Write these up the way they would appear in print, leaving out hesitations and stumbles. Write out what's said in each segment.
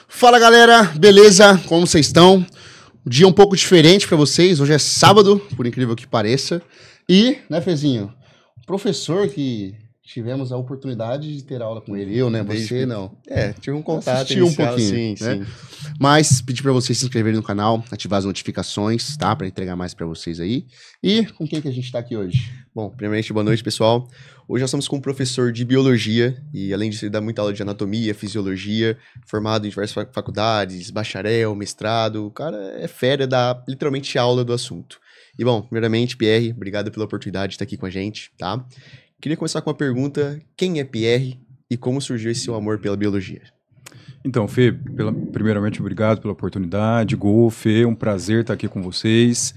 Fala galera, beleza? Como vocês estão? Um dia um pouco diferente para vocês. Hoje é sábado, por incrível que pareça. E, né, Fezinho? O professor que tivemos a oportunidade de ter aula com ele. Eu, né? Você não. Tive um contato Assisti um inicial, pouquinho, sim, né? sim. Mas pedir para vocês se inscreverem no canal, ativar as notificações, tá? Para entregar mais para vocês aí. E com quem que a gente tá aqui hoje? Bom, primeiramente, boa noite, pessoal. Hoje nós estamos com um professor de biologia e, além disso, ele dá muita aula de anatomia, fisiologia, formado em diversas faculdades, bacharel, mestrado. O cara é fera, dá literalmente aula do assunto. E, bom, primeiramente, Pierre, obrigado pela oportunidade de estar aqui com a gente, tá? Queria começar com uma pergunta: quem é Pierre e como surgiu esse seu amor pela biologia? Então, Fê, primeiramente, obrigado pela oportunidade. Gol, Fê, um prazer estar aqui com vocês.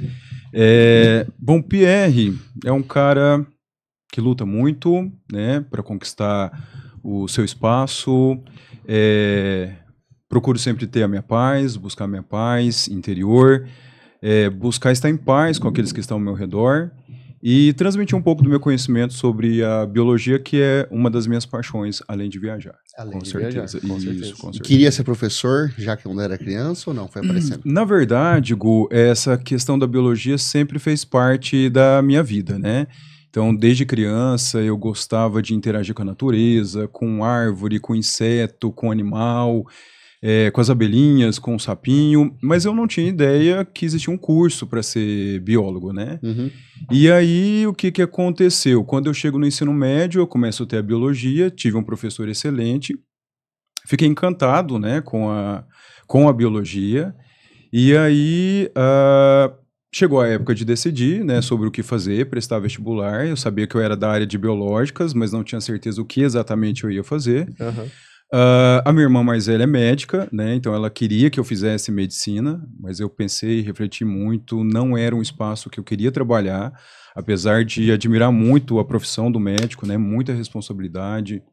Bom, Pierre é um cara que luta muito, né, para conquistar o seu espaço. Procuro sempre ter a minha paz, buscar a minha paz interior, buscar estar em paz com aqueles que estão ao meu redor e transmitir um pouco do meu conhecimento sobre a biologia, que é uma das minhas paixões, além de viajar. Além Com de certeza. viajar, com Isso, certeza. com certeza. Queria ser professor, já que quando era criança ou não? Foi aparecendo? Na verdade, Gu, essa questão da biologia sempre fez parte da minha vida, né? Então, desde criança, eu gostava de interagir com a natureza, com árvore, com inseto, com animal, com as abelhinhas, com o sapinho, mas eu não tinha ideia que existia um curso para ser biólogo, né? Uhum. E aí, o que aconteceu? Quando eu chego no ensino médio, eu começo a ter a biologia, tive um professor excelente, fiquei encantado, né, com a biologia, e aí chegou a época de decidir, né, sobre o que fazer, prestar vestibular. Eu sabia que eu era da área de biológicas, mas não tinha certeza o que exatamente eu ia fazer. Aham. A minha irmã mais velha é médica, né, então ela queria que eu fizesse medicina, mas eu pensei, refleti muito, não era um espaço que eu queria trabalhar, apesar de admirar muito a profissão do médico, né, muita responsabilidade.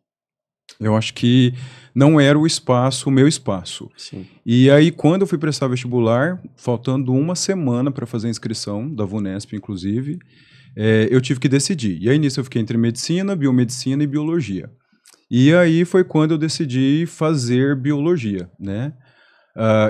Eu acho que não era o meu espaço. Sim. E aí, quando eu fui prestar vestibular, faltando uma semana para fazer a inscrição, da VUNESP, inclusive, eu tive que decidir. E aí, nisso, eu fiquei entre medicina, biomedicina e biologia. E aí foi quando eu decidi fazer biologia, né?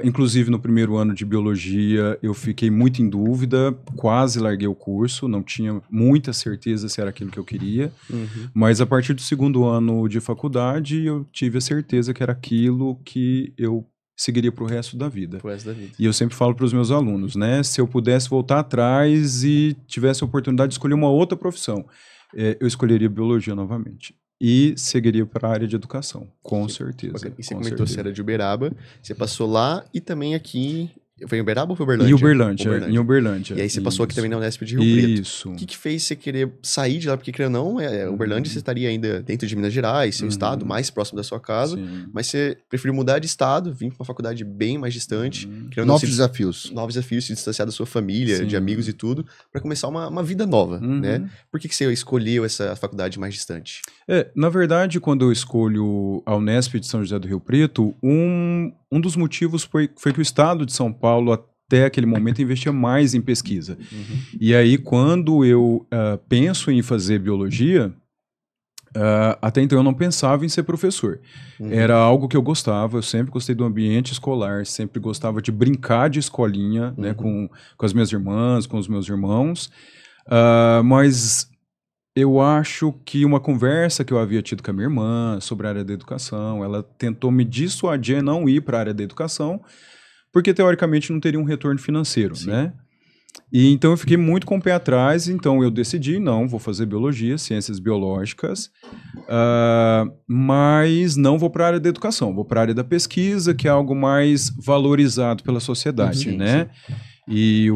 Inclusive, no primeiro ano de biologia, eu fiquei muito em dúvida, quase larguei o curso, não tinha muita certeza se era aquilo que eu queria, Uhum. mas a partir do segundo ano de faculdade, eu tive a certeza que era aquilo que eu seguiria para o resto da vida. Pro resto da vida. E eu sempre falo para os meus alunos, né? Se eu pudesse voltar atrás e tivesse a oportunidade de escolher uma outra profissão, eu escolheria biologia novamente. E seguiria para a área de educação, com certeza. Bacana. E você com comentou que você certeza. era de Uberaba, você passou lá e também aqui. Foi em Uberaba ou foi Uberlândia? Em Uberlândia, em Uberlândia. E aí você passou aqui Isso. também na Unesp de Rio Preto. Isso. O que fez você querer sair de lá? Porque, querendo ou não, Uberlândia você estaria ainda dentro de Minas Gerais, seu estado, mais próximo da sua casa. Sim. Mas você preferiu mudar de estado, vir para uma faculdade bem mais distante. Querendo ou não, Novos desafios. novos desafios, se distanciar da sua família, Sim. de amigos e tudo, para começar uma vida nova, né? Por que você escolheu essa faculdade mais distante? Na verdade, quando eu escolho a Unesp de São José do Rio Preto, um dos motivos foi que o estado de São Paulo, até aquele momento, investia mais em pesquisa. E aí, quando eu penso em fazer biologia, até então eu não pensava em ser professor. Era algo que eu gostava, eu sempre gostei do ambiente escolar, sempre gostava de brincar de escolinha, né, com as minhas irmãs, com os meus irmãos. Mas eu acho que uma conversa que eu havia tido com a minha irmã sobre a área da educação, ela tentou me dissuadir a não ir para a área da educação, porque teoricamente não teria um retorno financeiro, né? E então eu fiquei muito com o pé atrás, então eu decidi, não, vou fazer biologia, ciências biológicas, mas não vou para a área da educação, vou para a área da pesquisa, que é algo mais valorizado pela sociedade, Sim, né? E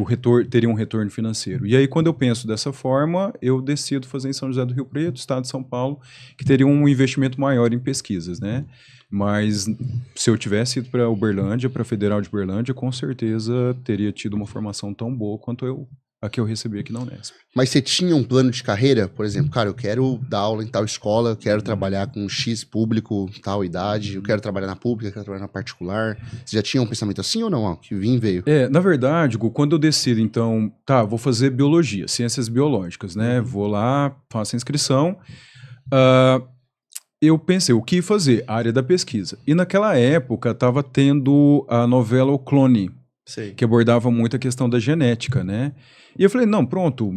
teria um retorno financeiro. E aí, quando eu penso dessa forma, eu decido fazer em São José do Rio Preto, estado de São Paulo, que teria um investimento maior em pesquisas, né? Mas se eu tivesse ido para Uberlândia, para a Federal de Uberlândia, com certeza teria tido uma formação tão boa quanto a que eu recebi aqui na Unesp. Mas você tinha um plano de carreira? Por exemplo, cara, eu quero dar aula em tal escola, eu quero trabalhar com X público, tal idade, eu quero trabalhar na pública, eu quero trabalhar na particular. Você já tinha um pensamento assim ou não? Ó, que vim veio. Na verdade, Gu, quando eu decido, então, vou fazer biologia, ciências biológicas, né? Vou lá, faço a inscrição. eu pensei, o que fazer? A área da pesquisa. E naquela época estava tendo a novela O Clone, Sei. que abordava muito a questão da genética, né? E eu falei, não, pronto,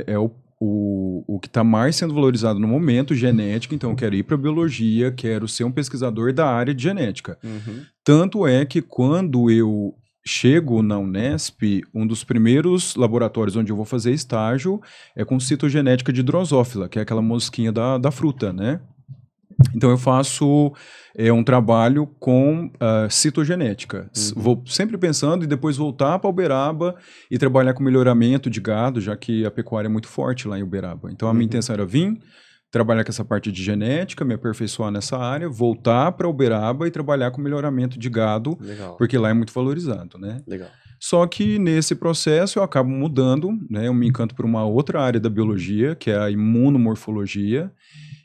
é o que está mais sendo valorizado no momento, genética, então eu quero ir para biologia, quero ser um pesquisador da área de genética. Uhum. Tanto é que quando eu chego na Unesp, um dos primeiros laboratórios onde eu vou fazer estágio é com citogenética de Drosophila, que é aquela mosquinha da fruta, né? Então eu faço um trabalho com citogenética. Vou sempre pensando em depois voltar para Uberaba e trabalhar com melhoramento de gado, já que a pecuária é muito forte lá em Uberaba. Então a minha intenção era vir, trabalhar com essa parte de genética, me aperfeiçoar nessa área, voltar para Uberaba e trabalhar com melhoramento de gado, Legal. porque lá é muito valorizado, né? Legal. Só que nesse processo eu acabo mudando, né? Eu me encanto por uma outra área da biologia, que é a imunomorfologia.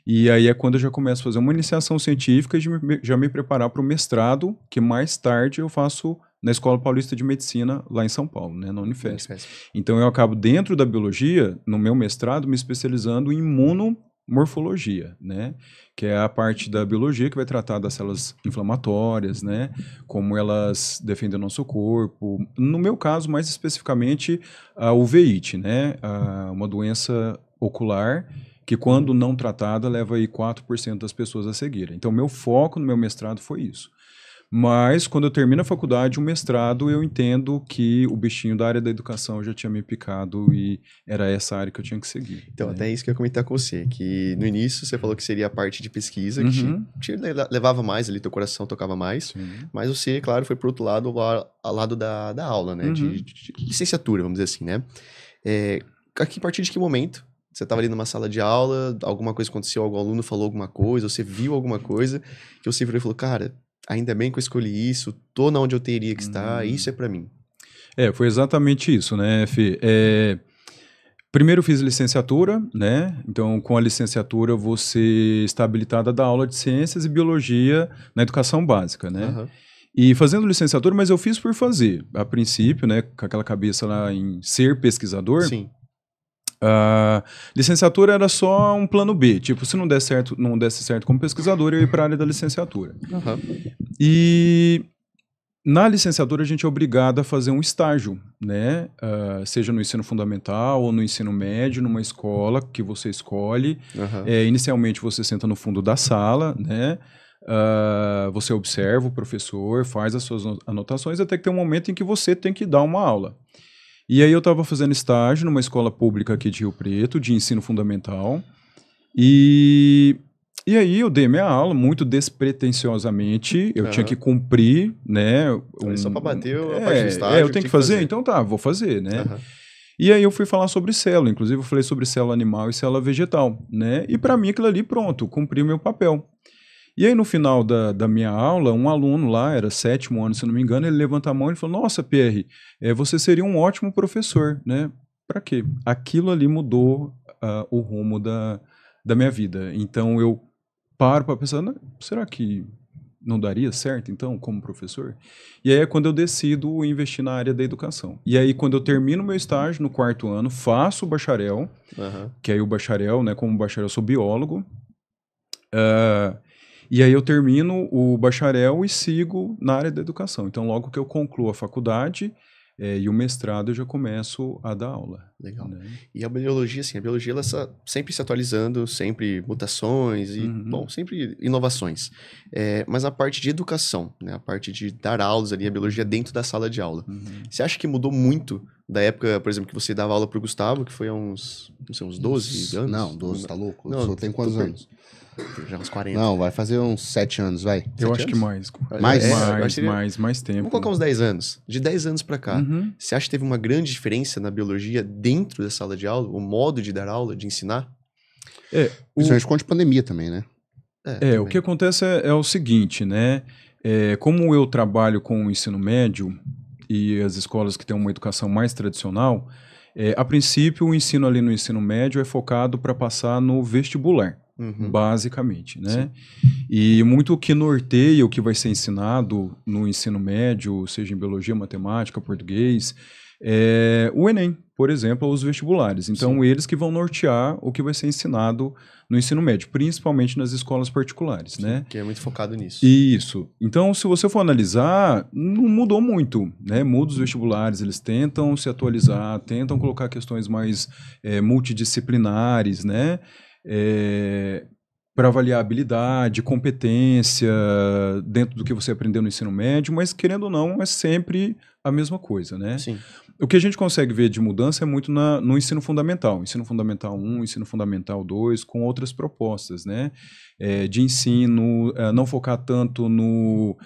E aí é quando eu já começo a fazer uma iniciação científica e já me preparar para o mestrado, que mais tarde eu faço na Escola Paulista de Medicina, lá em São Paulo, né, na Unifesp. Então eu acabo dentro da biologia, no meu mestrado, me especializando em imunomorfologia, né, que é a parte da biologia que vai tratar das células inflamatórias, né, como elas defendem o nosso corpo. No meu caso, mais especificamente, a uveíte, né, uma doença ocular que quando não tratada leva aí 4% das pessoas a seguirem. Então, meu foco no meu mestrado foi isso. Mas, quando eu termino a faculdade, o mestrado, eu entendo que o bichinho da área da educação já tinha me picado e era essa área que eu tinha que seguir. Então, né? até isso que eu ia comentar com você, que no início você falou que seria a parte de pesquisa, que te levava mais ali, teu coração tocava mais, mas você, claro, foi pro outro lado, ao lado da aula, né, de licenciatura, vamos dizer assim, né. A partir de que momento você estava ali numa sala de aula, alguma coisa aconteceu, algum aluno falou alguma coisa, você viu alguma coisa, que você virou e falou, cara, ainda bem que eu escolhi isso, tô na onde eu teria que estar, isso é pra mim. Foi exatamente isso, né, Fê? Primeiro eu fiz licenciatura, né? Então, com a licenciatura, você está habilitado a dar aula de ciências e biologia na educação básica, né? Uhum. E fazendo licenciatura, mas eu fiz por fazer. A princípio, né, com aquela cabeça lá em ser pesquisador, Sim. a licenciatura era só um plano B. Tipo, se não desse certo como pesquisador, eu ia para a área da licenciatura. Uhum. E na licenciatura a gente é obrigado a fazer um estágio, né? Seja no ensino fundamental ou no ensino médio, numa escola que você escolhe. Uhum. Inicialmente você senta no fundo da sala, né? Você observa o professor, faz as suas anotações, até que tem um momento em que você tem que dar uma aula. E aí eu estava fazendo estágio numa escola pública aqui de Rio Preto, de ensino fundamental, e aí eu dei minha aula muito despretensiosamente, eu tinha que cumprir, né? Só para bater a parte do estágio. Eu tenho que fazer? Então tá, vou fazer, né? Uhum. E aí eu fui falar sobre célula, inclusive eu falei sobre célula animal e célula vegetal, né? E para mim aquilo ali, pronto, cumpri o meu papel. E aí, no final da minha aula, um aluno lá, era 7º ano, se não me engano, ele levanta a mão e falou, nossa, Pierre, você seria um ótimo professor, né? Para quê? Aquilo ali mudou o rumo da minha vida. Então, eu paro para pensar, será que não daria certo, então, como professor? E aí é quando eu decido investir na área da educação. E aí, quando eu termino meu estágio no 4º ano, faço o bacharel, que aí o bacharel, né, como bacharel, eu sou biólogo, e aí eu termino o bacharel e sigo na área da educação. Então, logo que eu concluo a faculdade e o mestrado, eu já começo a dar aula. Legal. Né? E a biologia, assim, ela está sempre se atualizando, sempre mutações e, bom, sempre inovações. Mas a parte de educação, né, a parte de dar aulas ali, a biologia dentro da sala de aula. Você acha que mudou muito da época, por exemplo, que você dava aula para o Gustavo, que foi há uns 12 anos? Não, 12, tá louco? Não, Só tem quantos anos? Já uns 40. Não, vai fazer uns 7 anos, vai. Eu acho que mais. Mais tempo. Vamos colocar uns 10 anos. De 10 anos pra cá, você acha que teve uma grande diferença na biologia dentro da sala de aula? O modo de dar aula, de ensinar? Principalmente com a pandemia também, né? O que acontece é o seguinte, né? Como eu trabalho com o ensino médio e as escolas que têm uma educação mais tradicional, a princípio o ensino ali no ensino médio é focado para passar no vestibular. basicamente, né? E muito o que norteia o que vai ser ensinado no ensino médio, seja em biologia, matemática, português, é o Enem, por exemplo, ou os vestibulares. Então, eles que vão nortear o que vai ser ensinado no ensino médio, principalmente nas escolas particulares, né? Que é muito focado nisso. Isso. Então, se você for analisar, não mudou muito, né? Muda os vestibulares, eles tentam se atualizar, tentam colocar questões mais multidisciplinares, né? Para avaliar habilidade, competência dentro do que você aprendeu no ensino médio, mas querendo ou não, é sempre a mesma coisa, né? Sim. O que a gente consegue ver de mudança é muito no ensino fundamental. Ensino fundamental 1, ensino fundamental 2, com outras propostas, né? De ensino, não focar tanto no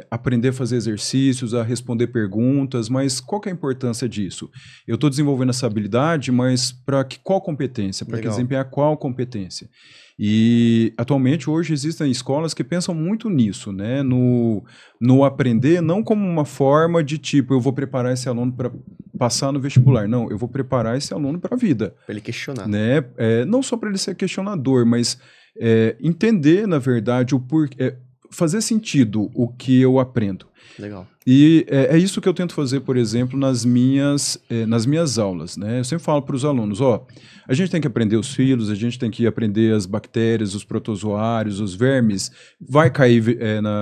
aprender a fazer exercícios, a responder perguntas, mas qual que é a importância disso? Eu estou desenvolvendo essa habilidade, mas para qual competência? Para que desempenhar qual competência? E atualmente hoje existem escolas que pensam muito nisso, né? No aprender, não como uma forma de tipo, eu vou preparar esse aluno para passar no vestibular. Não, eu vou preparar esse aluno para a vida. Para ele questionar. Né? Não só para ele ser questionador, mas entender, na verdade, o porquê, fazer sentido o que eu aprendo. Legal. E é isso que eu tento fazer, por exemplo, nas minhas aulas, né? Eu sempre falo para os alunos, a gente tem que aprender os fílios, a gente tem que aprender as bactérias, os protozoários, os vermes. Vai cair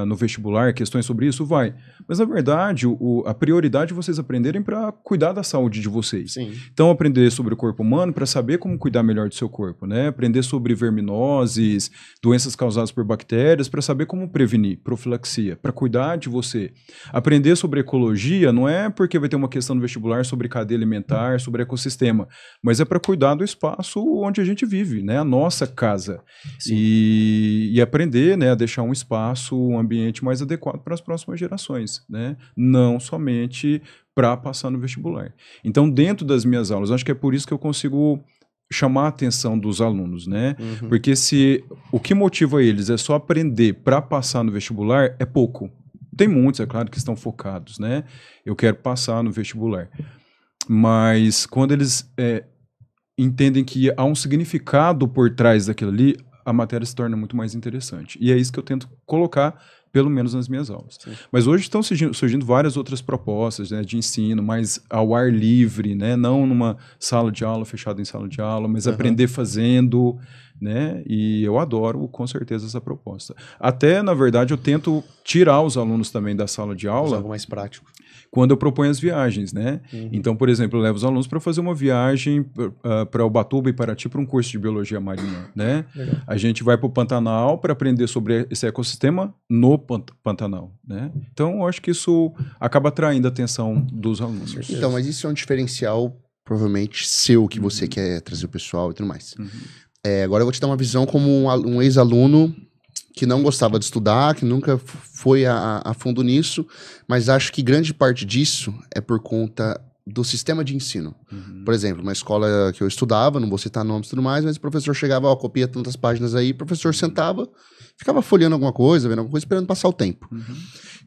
no vestibular questões sobre isso? Vai. Mas, na verdade, a prioridade é vocês aprenderem para cuidar da saúde de vocês. Sim. Então, aprender sobre o corpo humano para saber como cuidar melhor do seu corpo, né? Aprender sobre verminoses, doenças causadas por bactérias, para saber como prevenir, profilaxia, para cuidar de você. Aprender sobre ecologia não é porque vai ter uma questão no vestibular sobre cadeia alimentar, sobre ecossistema, mas é para cuidar do espaço onde a gente vive, né? A nossa casa. E aprender, né, a deixar um espaço, um ambiente mais adequado para as próximas gerações, né? Não somente para passar no vestibular. Então, dentro das minhas aulas, acho que é por isso que eu consigo chamar a atenção dos alunos, né? Porque se o que motiva eles é só aprender para passar no vestibular, é pouco. Tem muitos, é claro, que estão focados, né? Eu quero passar no vestibular. Mas quando eles entendem que há um significado por trás daquilo ali, a matéria se torna muito mais interessante. E é isso que eu tento colocar, pelo menos nas minhas aulas. Sim. Mas hoje estão surgindo várias outras propostas, né, de ensino, mais ao ar livre, né? Não numa sala de aula, fechada em sala de aula, mas aprender fazendo, né? E eu adoro, com certeza, essa proposta. Até, na verdade, eu tento tirar os alunos também da sala de aula. Algo mais prático. Quando eu proponho as viagens, né? Então, por exemplo, eu levo os alunos para fazer uma viagem para Ubatuba e Paraty para um curso de biologia marinha, né? Legal. A gente vai para o Pantanal para aprender sobre esse ecossistema no Pantanal, né? Então, eu acho que isso acaba atraindo a atenção dos alunos. Então, mas isso é um diferencial, provavelmente, seu, que você quer trazer o pessoal e tudo mais. Agora eu vou te dar uma visão como um ex-aluno que não gostava de estudar, que nunca foi a fundo nisso, mas acho que grande parte disso é por conta do sistema de ensino. Por exemplo, uma escola que eu estudava, não vou citar nomes e tudo mais, mas o professor chegava, copia tantas páginas aí, o professor sentava, ficava folheando alguma coisa, vendo alguma coisa, esperando passar o tempo.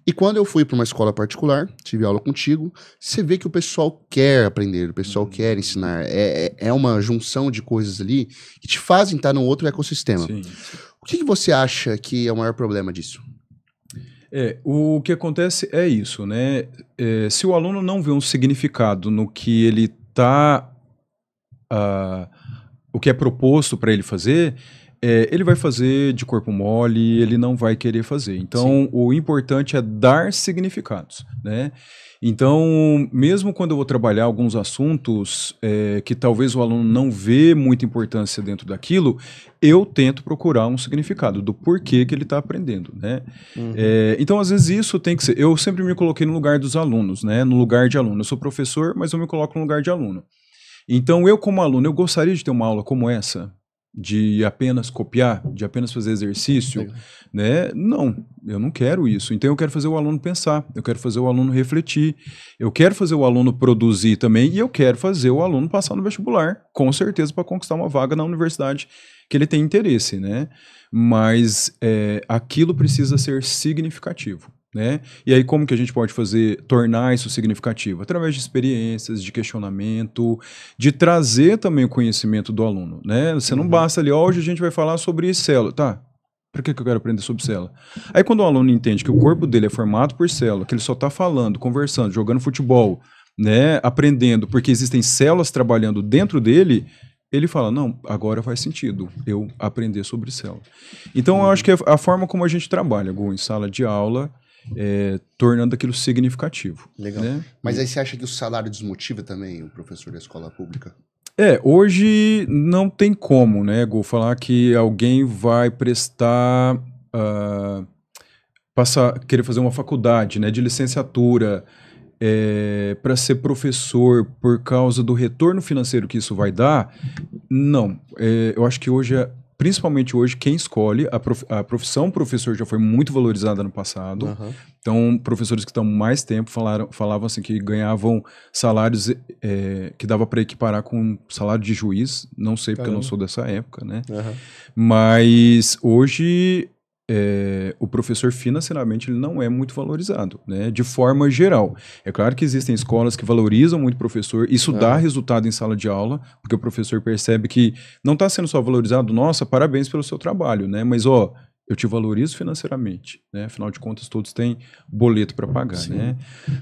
E quando eu fui para uma escola particular, tive aula contigo, você vê que o pessoal quer aprender, o pessoal quer ensinar. É uma junção de coisas ali que te fazem estar num outro ecossistema. Sim. O que você acha que é o maior problema disso? O que acontece é isso, né? Se o aluno não vê um significado no que ele está... o que é proposto para ele fazer... ele vai fazer de corpo mole, ele não vai querer fazer. Então, o importante é dar significados, né? Então, mesmo quando eu vou trabalhar alguns assuntos que talvez o aluno não vê muita importância dentro daquilo, eu tento procurar um significado do porquê que ele está aprendendo, né? Então, às vezes, isso tem que ser... Eu sempre me coloquei no lugar dos alunos, né? No lugar de aluno. Eu sou professor, mas eu me coloco no lugar de aluno. Então, eu como aluno, eu gostaria de ter uma aula como essa, de apenas copiar, de apenas fazer exercício, né? Não, eu não quero isso. Então eu quero fazer o aluno pensar, eu quero fazer o aluno refletir, eu quero fazer o aluno produzir também e eu quero fazer o aluno passar no vestibular, com certeza, para conquistar uma vaga na universidade que ele tem interesse, né? Mas aquilo precisa ser significativo, né? E aí como que a gente pode tornar isso significativo? Através de experiências, de questionamento, de trazer também o conhecimento do aluno, né? Você não basta ali, hoje a gente vai falar sobre célula, tá? Para que eu quero aprender sobre célula? Aí quando o aluno entende que o corpo dele é formado por célula, que ele só está falando, conversando, jogando futebol, né, aprendendo, porque existem células trabalhando dentro dele, ele fala, não, agora faz sentido eu aprender sobre célula. Então eu acho que a forma como a gente trabalha, Gu, em sala de aula, tornando aquilo significativo. Legal. Né? Mas aí você acha que o salário desmotiva também o professor da escola pública? Hoje não tem como, né, Gu, falar que alguém vai prestar, querer fazer uma faculdade, né, de licenciatura, para ser professor por causa do retorno financeiro que isso vai dar. Não, eu acho que hoje, principalmente hoje, quem escolhe, a profissão professor já foi muito valorizada no passado. Então, professores que estão mais tempo falavam assim que ganhavam salários que dava para equiparar com salário de juiz. Não sei porque eu não sou dessa época, né? Mas hoje o professor financeiramente ele não é muito valorizado, né? De forma geral. É claro que existem escolas que valorizam muito o professor, isso dá resultado em sala de aula, porque o professor percebe que não está sendo só valorizado, nossa, parabéns pelo seu trabalho, né? Mas, eu te valorizo financeiramente, né? Afinal de contas, todos têm boleto para pagar, né?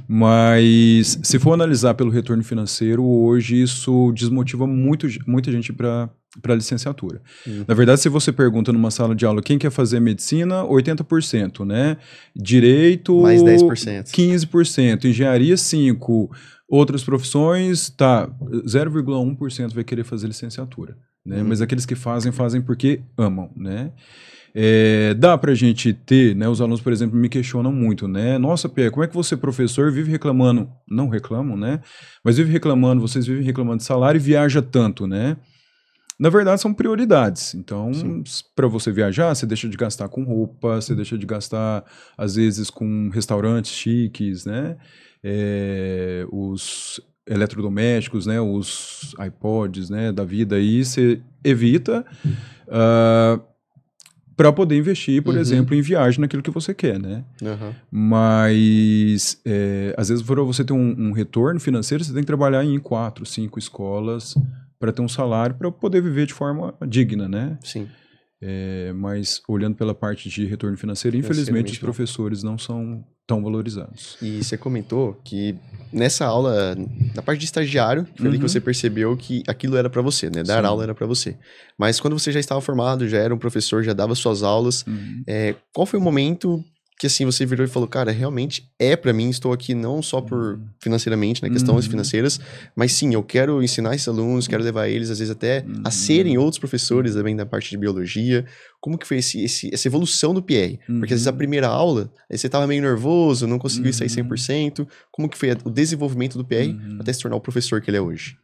Mas, se for analisar pelo retorno financeiro, hoje isso desmotiva muita gente para licenciatura. Na verdade, se você pergunta numa sala de aula quem quer fazer medicina, 80%, né? Direito, mais 10%. 15%, engenharia, 5%, outras profissões, 0,1% vai querer fazer licenciatura, né? Mas aqueles que fazem porque amam, né? Dá pra gente ter, né, os alunos, por exemplo, me questionam muito, né, nossa, Pierre, como é que você, professor, vive reclamando, não reclamam, né, mas vocês vivem reclamando de salário e viaja tanto, né? Na verdade, são prioridades. Então, para você viajar, você deixa de gastar com roupa, você deixa de gastar, às vezes, com restaurantes chiques, né, os eletrodomésticos, né, os iPods, né, da vida, aí você evita para poder investir, por exemplo, em viagem naquilo que você quer, né? Mas, às vezes, para você ter um retorno financeiro, você tem que trabalhar em 4, 5 escolas para ter um salário para poder viver de forma digna, né? Sim. Mas, olhando pela parte de retorno financeiro, infelizmente, os professores não são tão valorizados. E você comentou que nessa aula, na parte de estagiário, foi ali que você percebeu que aquilo era para você, né? Dar aula era para você. Mas quando você já estava formado, já era um professor, já dava suas aulas, qual foi o momento que assim você virou e falou, cara, realmente para mim, estou aqui não só por financeiramente, né, questões financeiras, mas sim, eu quero ensinar esses alunos, quero levar eles, às vezes até a serem outros professores também da parte de biologia. Como que foi essa evolução do Pierre? Porque às vezes a primeira aula, aí você estava meio nervoso, não conseguiu sair 100%. Como que foi o desenvolvimento do Pierre até se tornar o professor que ele é hoje?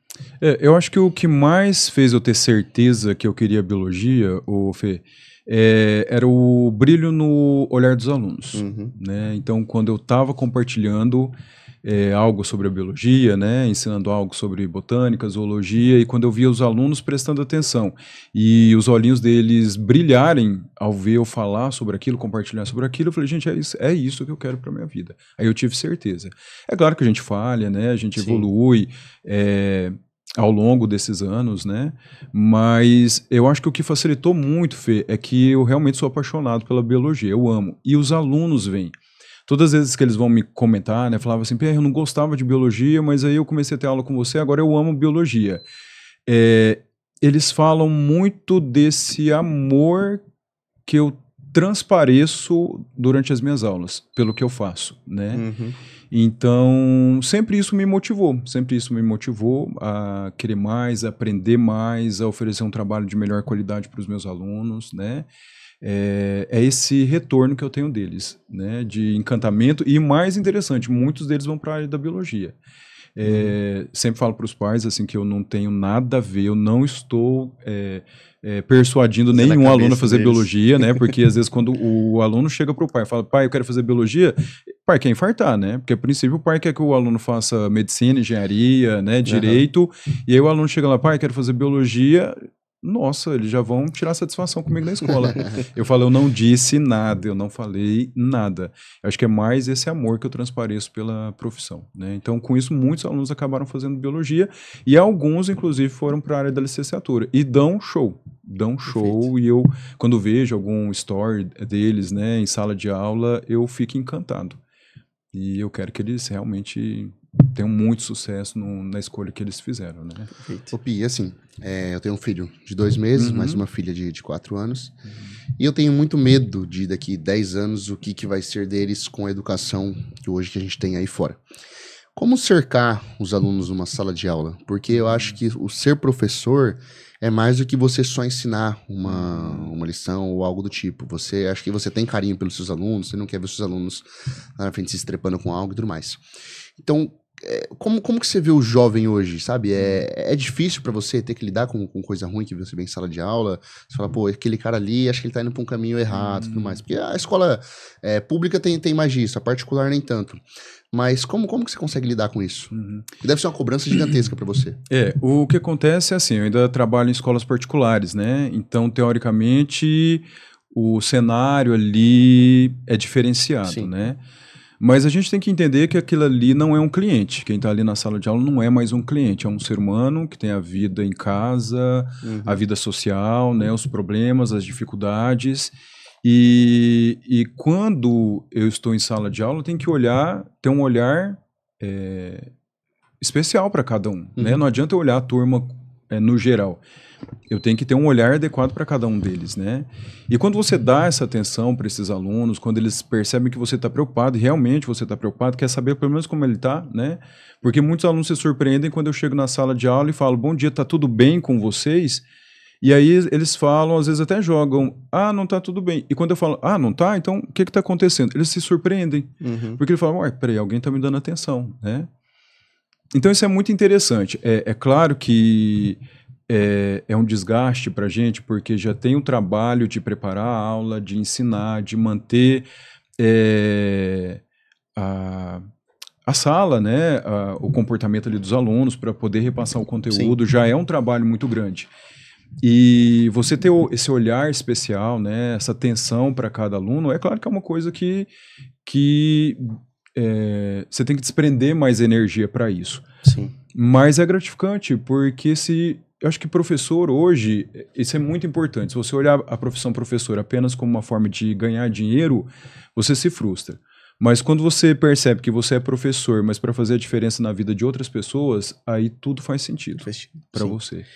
Eu acho que o que mais fez eu ter certeza que eu queria biologia, Fê, era o brilho no olhar dos alunos, né? Então, quando eu estava compartilhando algo sobre a biologia, né, ensinando algo sobre botânica, zoologia, e quando eu via os alunos prestando atenção e os olhinhos deles brilharem ao ver eu falar sobre aquilo, compartilhar sobre aquilo, eu falei, gente, é isso que eu quero para minha vida. Aí eu tive certeza. É claro que a gente falha, né, a gente evolui, ao longo desses anos, né? Mas eu acho que o que facilitou muito, Fê, é que eu realmente sou apaixonado pela biologia, eu amo. E os alunos vêm. Todas as vezes que eles vão me comentar, né, falavam assim, Pierre, eu não gostava de biologia, mas aí eu comecei a ter aula com você, agora eu amo biologia. Eles falam muito desse amor que eu transpareço durante as minhas aulas, pelo que eu faço, né? Então, sempre isso me motivou a querer mais, a aprender mais, a oferecer um trabalho de melhor qualidade para os meus alunos, né? É esse retorno que eu tenho deles, né? De encantamento, e mais interessante, muitos deles vão para a área da biologia. Sempre falo para os pais assim, que eu não tenho nada a ver, eu não estou persuadindo nenhum aluno a fazer biologia, né? Porque às vezes quando o aluno chega para o pai e fala, pai, eu quero fazer biologia, o pai quer infartar, né? Porque a princípio o pai quer que o aluno faça medicina, engenharia, né? Direito, e aí o aluno chega lá, pai, quero fazer biologia, nossa, eles já vão tirar satisfação comigo na escola. Eu falo, eu não disse nada, eu não falei nada. Eu acho que é mais esse amor que eu transpareço pela profissão, né? Então, com isso, muitos alunos acabaram fazendo biologia e alguns, inclusive, foram para a área da licenciatura e dão show. E eu, quando vejo algum story deles, né, em sala de aula, eu fico encantado. E eu quero que eles realmente tenham muito sucesso na escolha que eles fizeram, né? Ô, Pi, assim, eu tenho um filho de 2 meses, mais uma filha de 4 anos, e eu tenho muito medo de daqui 10 anos o que vai ser deles com a educação que a gente tem aí fora. Como cercar os alunos numa sala de aula? Porque eu acho que o ser professor é mais do que você só ensinar uma lição ou algo do tipo. Acho que você tem carinho pelos seus alunos, você não quer ver os seus alunos lá na frente se estrepando com algo e tudo mais. Então, como que você vê o jovem hoje, sabe? É difícil pra você ter que lidar com coisa ruim que você vê em sala de aula? Você fala, pô, aquele cara ali, acho que ele tá indo pra um caminho errado e tudo mais. Porque a escola pública tem mais disso, a particular nem tanto. Mas como que você consegue lidar com isso? Deve ser uma cobrança gigantesca pra você. O que acontece é assim, eu ainda trabalho em escolas particulares, né? Então, teoricamente, o cenário ali é diferenciado, Sim. né? Mas a gente tem que entender que aquilo ali não é um cliente. Quem está ali na sala de aula não é mais um cliente, é um ser humano que tem a vida em casa, a vida social, né, os problemas, as dificuldades. E quando eu estou em sala de aula, eu tenho que ter um olhar especial para cada um. Né? Não adianta eu olhar a turma no geral. Eu tenho que ter um olhar adequado para cada um deles, né? E quando você dá essa atenção para esses alunos, quando eles percebem que você está preocupado, e realmente você está preocupado, quer saber pelo menos como ele está, né? Porque muitos alunos se surpreendem quando eu chego na sala de aula e falo, bom dia, tá tudo bem com vocês? E aí eles falam, às vezes até jogam, não tá tudo bem. E quando eu falo, não tá? Então o que tá acontecendo? Eles se surpreendem, porque eles falam, peraí, alguém tá me dando atenção, né? Então isso é muito interessante. É claro que é um desgaste para a gente, porque já tem o trabalho de preparar a aula, de ensinar, de manter a sala, né, o comportamento ali dos alunos para poder repassar o conteúdo. Sim. Já é um trabalho muito grande. E você ter esse olhar especial, né, essa atenção para cada aluno, é claro que é uma coisa que você tem que desprender mais energia para isso. Sim. Mas é gratificante, porque eu acho que professor hoje, isso é muito importante. Se você olhar a profissão professor apenas como uma forma de ganhar dinheiro, você se frustra. Mas quando você percebe que você é professor, mas para fazer a diferença na vida de outras pessoas, aí tudo faz sentido para você.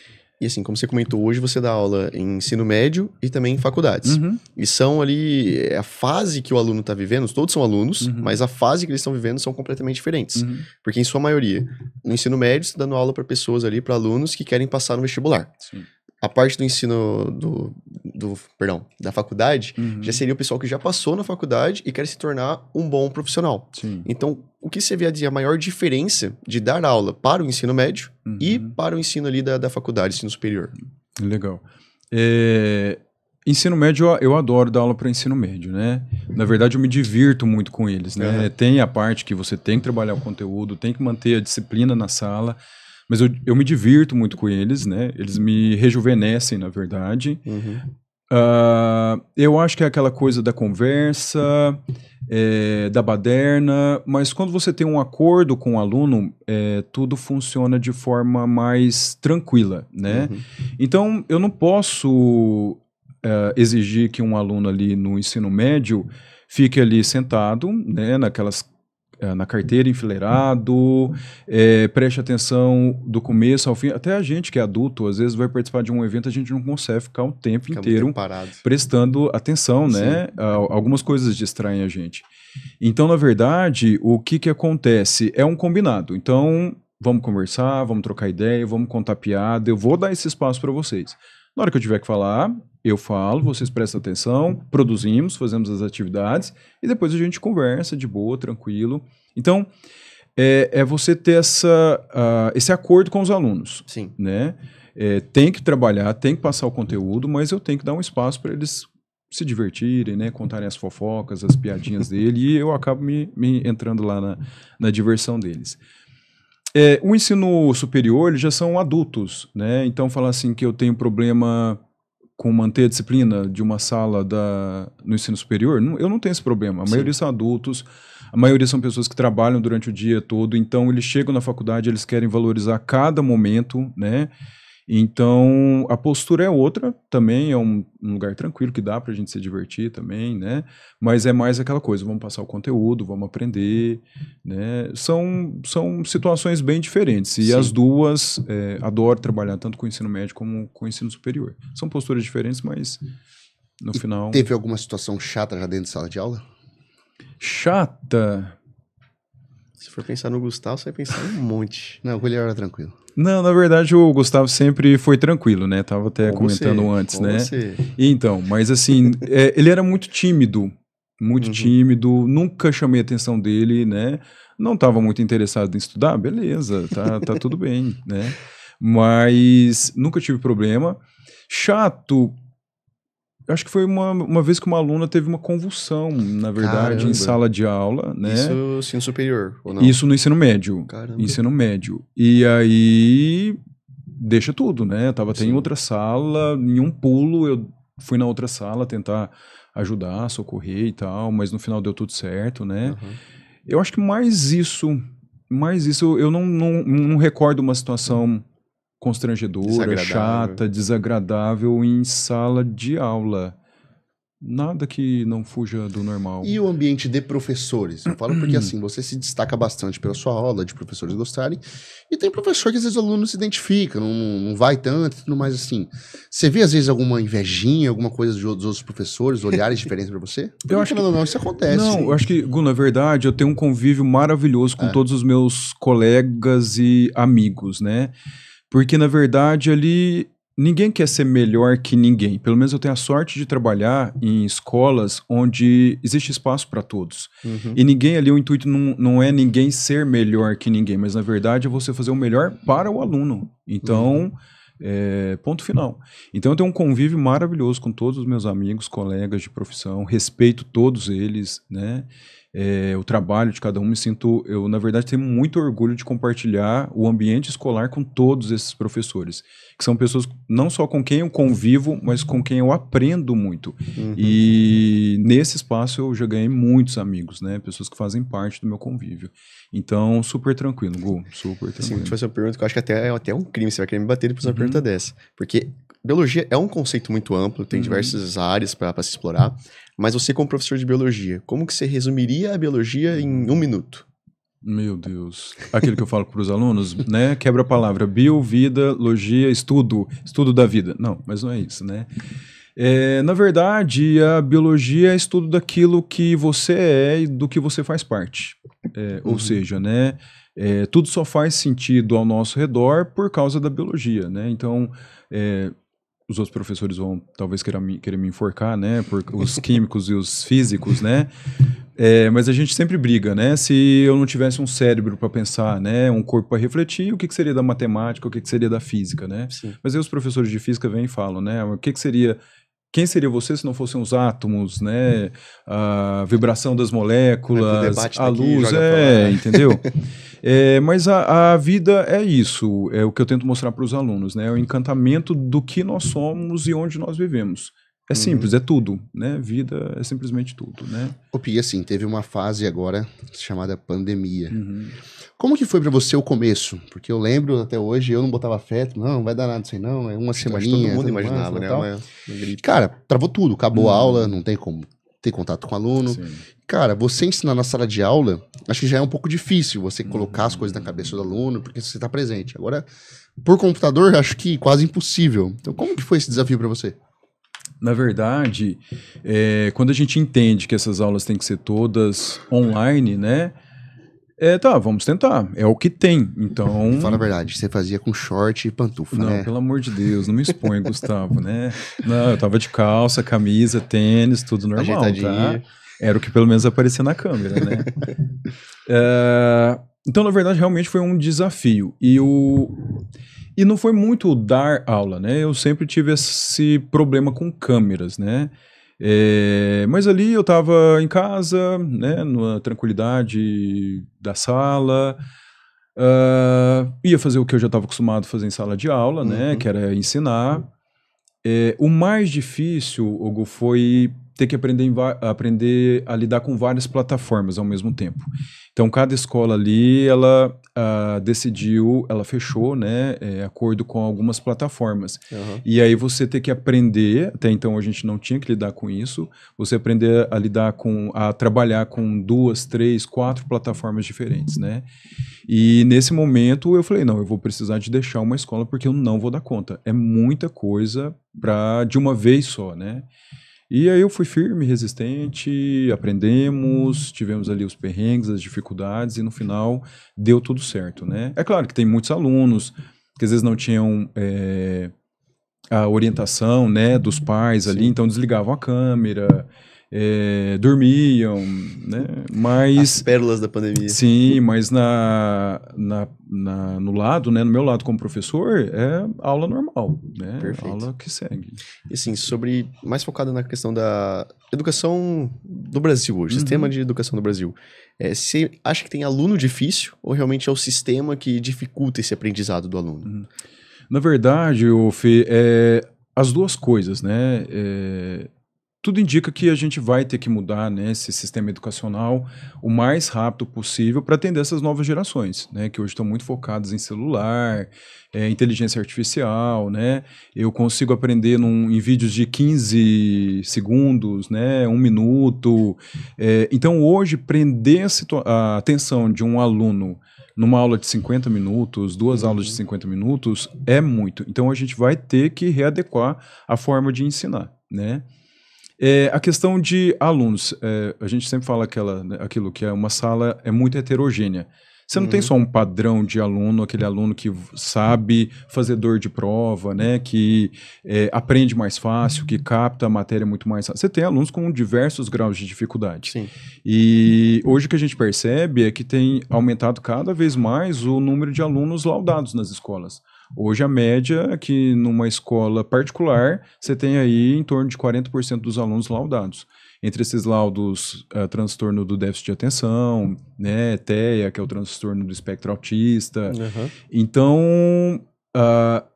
E assim, como você comentou, hoje você dá aula em ensino médio e também em faculdades. E são ali, a fase que o aluno está vivendo, todos são alunos, mas a fase que eles estão vivendo são completamente diferentes. Porque em sua maioria, no ensino médio, você está dando aula para pessoas ali, para alunos que querem passar no vestibular. Sim. A parte do ensino da faculdade, já seria o pessoal que já passou na faculdade e quer se tornar um bom profissional. Sim. Então, o que você vê a maior diferença de dar aula para o ensino médio e para o ensino ali da faculdade, ensino superior? Legal. Ensino médio, eu adoro dar aula para ensino médio, né? Na verdade, eu me divirto muito com eles, né? Tem a parte que você tem que trabalhar o conteúdo, tem que manter a disciplina na sala, mas eu me divirto muito com eles, né? Eles me rejuvenescem, na verdade. Eu acho que é aquela coisa da conversa, da baderna, mas quando você tem um acordo com o aluno, tudo funciona de forma mais tranquila, né? Então, eu não posso exigir que um aluno ali no ensino médio fique ali sentado, né, na carteira, enfileirado, preste atenção do começo ao fim. Até a gente que é adulto, às vezes vai participar de um evento, a gente não consegue ficar o tempo inteiro prestando atenção, né? Algumas coisas distraem a gente. Então, na verdade, o que acontece? É um combinado. Então, vamos conversar, vamos trocar ideia, vamos contar piada, eu vou dar esse espaço para vocês. Na hora que eu tiver que falar, eu falo, vocês prestam atenção, produzimos, fazemos as atividades e depois a gente conversa de boa, tranquilo. Então, você ter esse acordo com os alunos. Sim. Né? Tem que trabalhar, tem que passar o conteúdo, mas eu tenho que dar um espaço para eles se divertirem, né? Contarem as fofocas, as piadinhas dele, e eu acabo me entrando lá na diversão deles. O ensino superior, eles já são adultos, né? Então, falar assim que eu tenho problema com manter a disciplina de uma sala no ensino superior, eu não tenho esse problema. A maioria são adultos, a maioria são pessoas que trabalham durante o dia todo, então eles chegam na faculdade, eles querem valorizar cada momento, né? Então, a postura é outra, também é um lugar tranquilo que dá pra gente se divertir também, né? Mas é mais aquela coisa, vamos passar o conteúdo, vamos aprender, né? São situações bem diferentes e as duas adoro trabalhar tanto com o ensino médio como com o ensino superior. São posturas diferentes, mas no final... Teve alguma situação chata já dentro de sala de aula? Chata? Se for pensar no Gustavo, você vai pensar em um monte. Não, com ele era tranquilo. Não, na verdade o Gustavo sempre foi tranquilo, né? Tava até Com comentando você, antes, com né? você. Então, mas assim, ele era muito tímido, nunca chamei a atenção dele, né? Não estava muito interessado em estudar, beleza, tá tudo bem, né? Mas nunca tive problema. Chato, acho que foi uma vez que uma aluna teve uma convulsão, na verdade, Caramba. em sala de aula, né? Isso ensino superior, ou não? Isso no ensino médio. Caramba. Ensino médio. E aí, deixa tudo, né? Eu tava até em outra sala, em um pulo, eu fui na outra sala tentar ajudar, socorrer e tal, mas no final deu tudo certo, né? Uhum. Eu acho que mais isso, eu não recordo uma situação constrangedora, Desagradável. chata, desagradável em sala de aula. Nada que não fuja do normal. E o ambiente de professores? Eu falo porque assim, você se destaca bastante pela sua aula, de professores gostarem, e tem professor que às vezes o aluno não se identifica, não vai tanto e tudo mais assim. Você vê às vezes alguma invejinha, alguma coisa dos outros professores, olhares diferentes pra você? Porque, Eu acho que não, isso acontece. Não, eu acho que, Gu, na verdade, eu tenho um convívio maravilhoso com todos os meus colegas e amigos, né? Porque, na verdade, ali ninguém quer ser melhor que ninguém. Pelo menos eu tenho a sorte de trabalhar em escolas onde existe espaço para todos. Uhum. E ninguém ali, o intuito não é ninguém ser melhor que ninguém, mas, na verdade, é você fazer o melhor para o aluno. Então... ponto final. Então eu tenho um convívio maravilhoso com todos os meus amigos, colegas de profissão, respeito todos eles, né? O trabalho de cada um, eu na verdade tenho muito orgulho de compartilhar o ambiente escolar com todos esses professores, que são pessoas não só com quem eu convivo, mas com quem eu aprendo muito. Uhum. E nesse espaço eu já ganhei muitos amigos, né? Pessoas que fazem parte do meu convívio. Então, super tranquilo, Gu, super tranquilo. Sim, vou te fazer uma pergunta que eu acho que é até um crime, você vai querer me bater depois de uma pergunta dessa. Porque biologia é um conceito muito amplo, tem diversas áreas para se explorar, mas você como professor de biologia, como que você resumiria a biologia em 1 minuto? Meu Deus. Aquilo que eu falo para os alunos, né? Quebra a palavra. Bio, vida, logia, estudo da vida. Não, mas não é isso, né? Na verdade, a biologia é estudo daquilo que você é e do que você faz parte. Ou seja, né? Tudo só faz sentido ao nosso redor por causa da biologia, né? Então, os outros professores vão talvez querer me enforcar, né? Por os químicos e os físicos, né? Mas a gente sempre briga, né? Se eu não tivesse um cérebro para pensar, né? Um corpo para refletir, o que seria da matemática, o que seria da física, né? Sim. Mas aí os professores de física vêm e falam, né? Quem seria você se não fossem os átomos, né? A vibração das moléculas, a luz, entendeu? Mas a vida é isso, é o que eu tento mostrar para os alunos, né? É o encantamento do que nós somos e onde nós vivemos. É simples, é tudo, né? Vida é simplesmente tudo, né? Ô Pi, assim, teve uma fase agora chamada pandemia. Como que foi pra você o começo? Porque eu lembro até hoje, eu não botava fé, não vai dar nada isso aí não, é uma semaninha. Todo mundo tudo mais, imaginava, né? tal. Uma gripe. Cara, travou tudo, acabou a aula, não tem como ter contato com o aluno. Sim. Cara, você ensinar na sala de aula, acho que já é um pouco difícil você colocar as coisas na cabeça do aluno, porque você tá presente. Agora, por computador, acho que quase impossível. Então, como que foi esse desafio pra você? Na verdade, quando a gente entende que essas aulas têm que ser todas online, né? Vamos tentar. É o que tem. Então. Fala a verdade, você fazia com short e pantufa, Não, né? pelo amor de Deus, não me exponha, Gustavo, né? Não, eu tava de calça, camisa, tênis, tudo normal, tá? Era o que pelo menos aparecia na câmera, né? Então, na verdade, realmente foi um desafio. E não foi muito dar aula, né? Eu sempre tive esse problema com câmeras, né? Mas ali eu estava em casa, né? Na tranquilidade da sala, Ia fazer o que eu já estava acostumado a fazer em sala de aula, né? Que era ensinar. O mais difícil, Hugo, foi ter que aprender a lidar com várias plataformas ao mesmo tempo. Então, cada escola ali, ela decidiu, ela fechou, né, acordo com algumas plataformas. E aí você tem que aprender, até então a gente não tinha que lidar com isso, você aprender a trabalhar com 2, 3, 4 plataformas diferentes, né? E nesse momento eu falei, não, eu vou precisar de deixar uma escola porque eu não vou dar conta. É muita coisa de uma vez só, né? E aí eu fui firme, resistente, aprendemos, tivemos ali os perrengues, as dificuldades, e no final deu tudo certo, né? É claro que tem muitos alunos que às vezes não tinham a orientação, né, dos pais ali, então desligavam a câmera, dormiam, né? Mas as pérolas da pandemia. Sim, mas no lado, né, no meu lado como professor, é aula normal, né? Perfeito. Aula que segue. E assim, mais focado na questão da educação do Brasil hoje, sistema de educação do Brasil. Você acha que tem aluno difícil ou realmente é o sistema que dificulta esse aprendizado do aluno? Na verdade, Fê, as duas coisas, né? Tudo indica que a gente vai ter que mudar, né, esse sistema educacional o mais rápido possível para atender essas novas gerações, né, que hoje estão muito focadas em celular, inteligência artificial, né? Eu consigo aprender em vídeos de 15 segundos, né, 1 minuto. Então, hoje, prender a atenção de um aluno numa aula de 50 minutos, 2 aulas de 50 minutos, é muito. Então, a gente vai ter que readequar a forma de ensinar, né? A questão de alunos, a gente sempre fala aquilo que é uma sala muito heterogênea. Você não tem só um padrão de aluno, aquele aluno que sabe fazer dor de prova, né, que aprende mais fácil, que capta a matéria muito mais fácil. Você tem alunos com diversos graus de dificuldade. Sim. E hoje o que a gente percebe é que tem aumentado cada vez mais o número de alunos laudados nas escolas. Hoje a média é que numa escola particular você tem aí em torno de 40% dos alunos laudados. Entre esses laudos, transtorno do déficit de atenção, né, TEA, que é o transtorno do espectro autista. Então,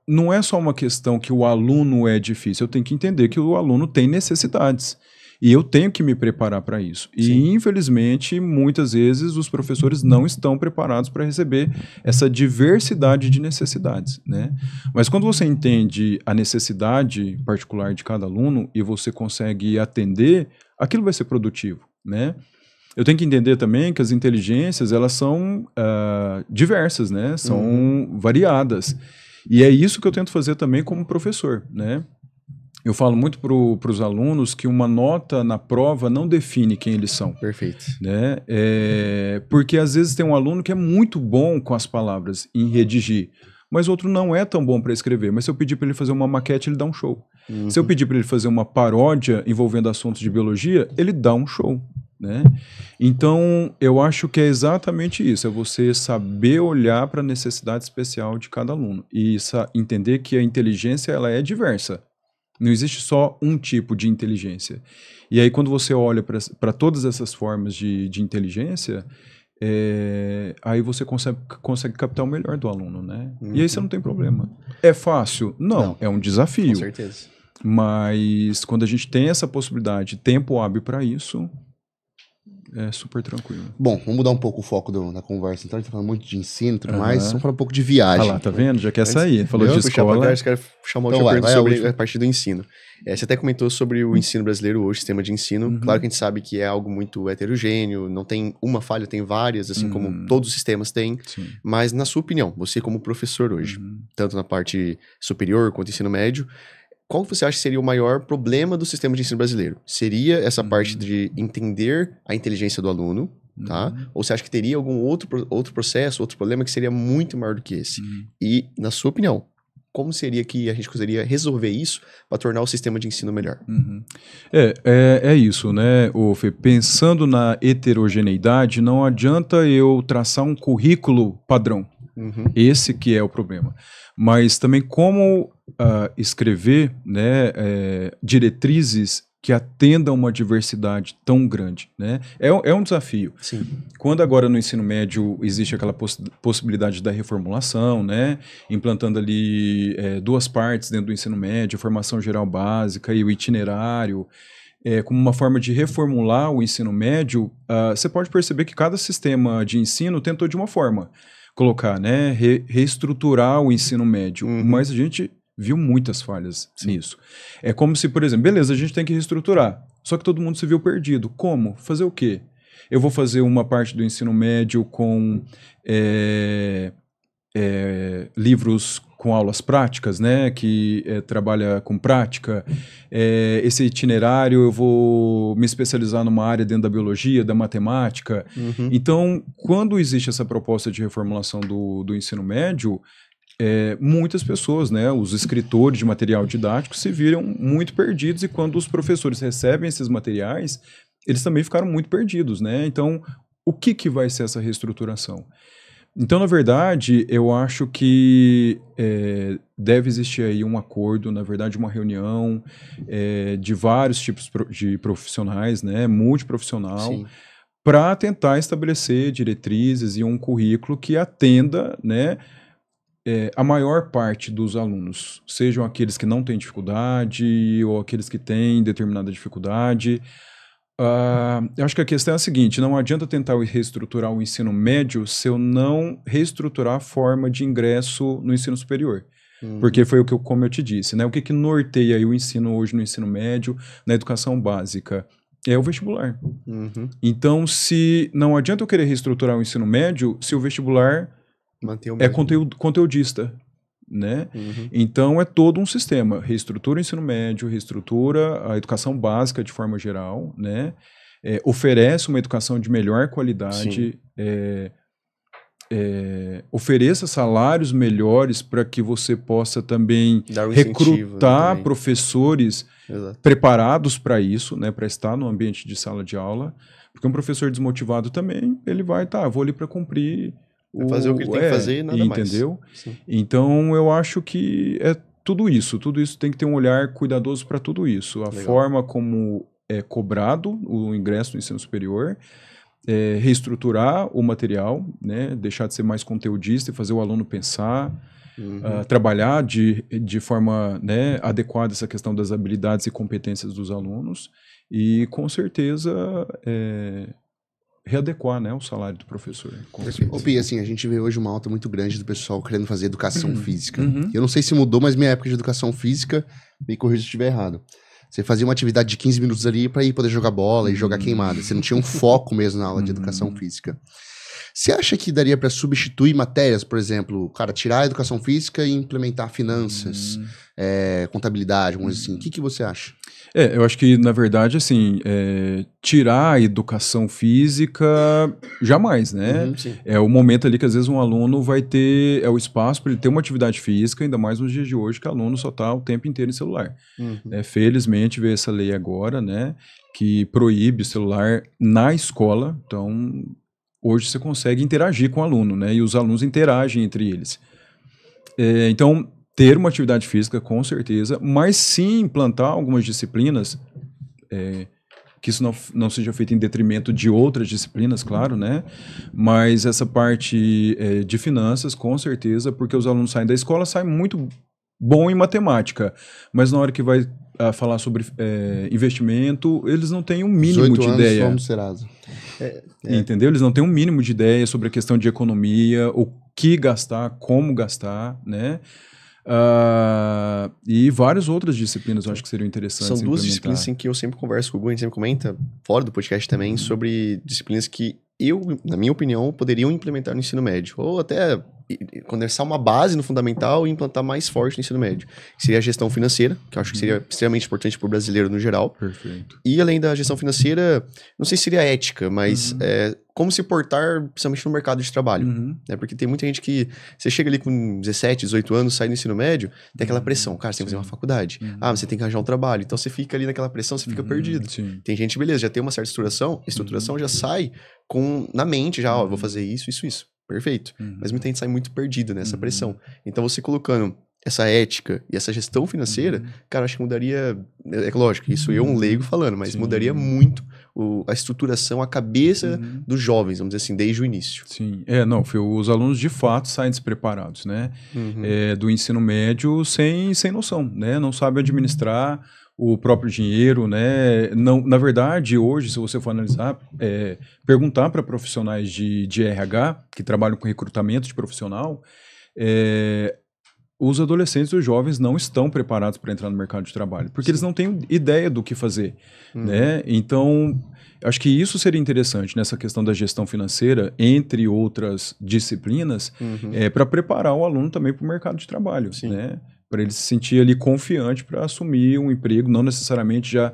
não é só uma questão que o aluno é difícil, eu tenho que entender que o aluno tem necessidades. E eu tenho que me preparar para isso. Sim. E, infelizmente, muitas vezes os professores não estão preparados para receber essa diversidade de necessidades, né? Mas quando você entende a necessidade particular de cada aluno e você consegue atender, aquilo vai ser produtivo, né? Eu tenho que entender também que as inteligências, elas são diversas, né? São variadas. E é isso que eu tento fazer também como professor, né? Eu falo muito para os alunos que uma nota na prova não define quem eles são. Perfeito. Né? Porque às vezes tem um aluno que é muito bom com as palavras em redigir, mas outro não é tão bom para escrever. Mas se eu pedir para ele fazer uma maquete, ele dá um show. Se eu pedir para ele fazer uma paródia envolvendo assuntos de biologia, ele dá um show. Né? Então, eu acho que é exatamente isso, é você saber olhar para a necessidade especial de cada aluno e entender que a inteligência ela é diversa. Não existe só um tipo de inteligência. E aí, quando você olha para todas essas formas de inteligência, aí você consegue captar o melhor do aluno, né? E aí você não tem problema. É fácil? Não. É um desafio. Com certeza. Mas quando a gente tem essa possibilidade, tempo hábil para isso, é super tranquilo. Bom, vamos mudar um pouco o foco da conversa. Então, a gente tá falando muito de ensino e tudo mais. Vamos falar um pouco de viagem. Ah lá, tá vendo? Já quer sair. Falou de escola. Eu quero chamar outra pergunta sobre a parte do ensino. Você até comentou sobre o ensino brasileiro hoje, sistema de ensino. Claro que a gente sabe que é algo muito heterogêneo, não tem uma falha, tem várias, assim como todos os sistemas têm. Sim. Mas, na sua opinião, você como professor hoje, tanto na parte superior quanto ensino médio, qual você acha que seria o maior problema do sistema de ensino brasileiro? Seria essa parte de entender a inteligência do aluno, tá? Ou você acha que teria algum outro processo, outro problema que seria muito maior do que esse? E, na sua opinião, como seria que a gente conseguiria resolver isso para tornar o sistema de ensino melhor? É isso, né, Fê? Pensando na heterogeneidade, não adianta eu traçar um currículo padrão. Esse que é o problema. Mas também como escrever, né, diretrizes que atenda a uma diversidade tão grande, né? É um desafio. Sim. Quando agora no ensino médio existe aquela possibilidade da reformulação, né? Implantando ali 2 partes dentro do ensino médio, a formação geral básica e o itinerário, como uma forma de reformular o ensino médio, você pode perceber que cada sistema de ensino tentou de uma forma colocar, né? Reestruturar o ensino médio, mas a gente viu muitas falhas nisso. É como se, por exemplo, beleza, a gente tem que reestruturar, só que todo mundo se viu perdido. Como? Fazer o quê? Eu vou fazer uma parte do ensino médio com livros com aulas práticas, né, que trabalha com prática. Esse itinerário eu vou me especializar numa área dentro da biologia, da matemática. Então, quando existe essa proposta de reformulação do ensino médio, muitas pessoas, né, os escritores de material didático se viram muito perdidos, e quando os professores recebem esses materiais, eles também ficaram muito perdidos, né? Então, o que vai ser essa reestruturação? Então, na verdade, eu acho que deve existir aí um acordo, na verdade, uma reunião de vários tipos de profissionais, né, multiprofissional, para tentar estabelecer diretrizes e um currículo que atenda, né, a maior parte dos alunos, sejam aqueles que não têm dificuldade ou aqueles que têm determinada dificuldade. Eu acho que a questão é a seguinte: não adianta tentar reestruturar o ensino médio se eu não reestruturar a forma de ingresso no ensino superior. Porque foi como eu te disse, né? O que norteia aí o ensino hoje no ensino médio, na educação básica? É o vestibular. Então, se não adianta eu querer reestruturar o ensino médio se o vestibular é conteudista, né? Então é todo um sistema: reestrutura o ensino médio, reestrutura a educação básica de forma geral, né? Oferece uma educação de melhor qualidade, ofereça salários melhores para que você possa também recrutar professores preparados para isso, né? Para estar no ambiente de sala de aula, porque um professor desmotivado também, ele vai, vou ali para cumprir fazer o que ele tem que fazer e nada mais. Entendeu? Então, eu acho que tudo isso tem que ter um olhar cuidadoso para tudo isso. A forma como é cobrado o ingresso no ensino superior, reestruturar o material, né, deixar de ser mais conteudista e fazer o aluno pensar, trabalhar de forma, né, adequada essa questão das habilidades e competências dos alunos e, com certeza, readequar, né, o salário do professor. Ô, Pi, assim, a gente vê hoje uma alta muito grande do pessoal querendo fazer educação física. Eu não sei se mudou, mas minha época de educação física, me corrija se eu estiver errado. Você fazia uma atividade de 15 minutos ali para ir poder jogar bola e jogar queimada. Você não tinha um foco mesmo na aula de educação física. Você acha que daria para substituir matérias, por exemplo, tirar a educação física e implementar finanças, contabilidade, alguma coisa assim? O que você acha? Eu acho que, na verdade, assim, tirar a educação física, jamais, né? É o momento ali que, às vezes, um aluno vai ter, o espaço para ele ter uma atividade física, ainda mais nos dias de hoje, que o aluno só está o tempo inteiro em celular. Felizmente, veio essa lei agora, né, que proíbe o celular na escola. Então, hoje você consegue interagir com o aluno, né? E os alunos interagem entre eles. Então, ter uma atividade física, com certeza, mas sim implantar algumas disciplinas, que isso não seja feito em detrimento de outras disciplinas, claro, né? Mas essa parte de finanças, com certeza, porque os alunos saem da escola, saem muito bom em matemática, mas na hora que vai falar sobre investimento, eles não têm um mínimo de ideia. Somos Serasa. Entendeu? Eles não têm um mínimo de ideia sobre a questão de economia, o que gastar, como gastar, né? E várias outras disciplinas eu acho que seriam interessantes. São duas disciplinas em que eu sempre converso com o Gu, a gente sempre comenta, fora do podcast também, sobre disciplinas que na minha opinião, poderiam implementar no ensino médio. Ou até condensar uma base no fundamental e implantar mais forte no ensino médio. Que seria a gestão financeira, que eu acho que seria extremamente importante para o brasileiro no geral. Perfeito. E além da gestão financeira, não sei se seria ética, mas como se portar, principalmente no mercado de trabalho. Né? Porque tem muita gente que, você chega ali com 17, 18 anos, sai do ensino médio, tem aquela pressão. Cara, você tem que fazer uma faculdade. Você tem que arranjar um trabalho. Então você fica ali naquela pressão, você fica perdido. Tem gente, beleza, já tem uma certa estruturação já sai na mente já, eu vou fazer isso. Perfeito. Mas muita gente sai muito perdida nessa pressão. Então você colocando essa ética e essa gestão financeira, cara, acho que mudaria, é lógico, isso eu um leigo falando, mas mudaria muito a estruturação, a cabeça dos jovens, vamos dizer assim, desde o início. Sim, não, os alunos de fato saem despreparados, né? Do ensino médio sem noção, né? Não sabem administrar o próprio dinheiro, né? Não, na verdade, hoje, se você for analisar, perguntar para profissionais de RH, que trabalham com recrutamento de profissional, os adolescentes e os jovens não estão preparados para entrar no mercado de trabalho, porque eles não têm ideia do que fazer, né? Então, acho que isso seria interessante nessa questão da gestão financeira, entre outras disciplinas, para preparar o aluno também para o mercado de trabalho, né? Para ele se sentir ali confiante para assumir um emprego, não necessariamente já...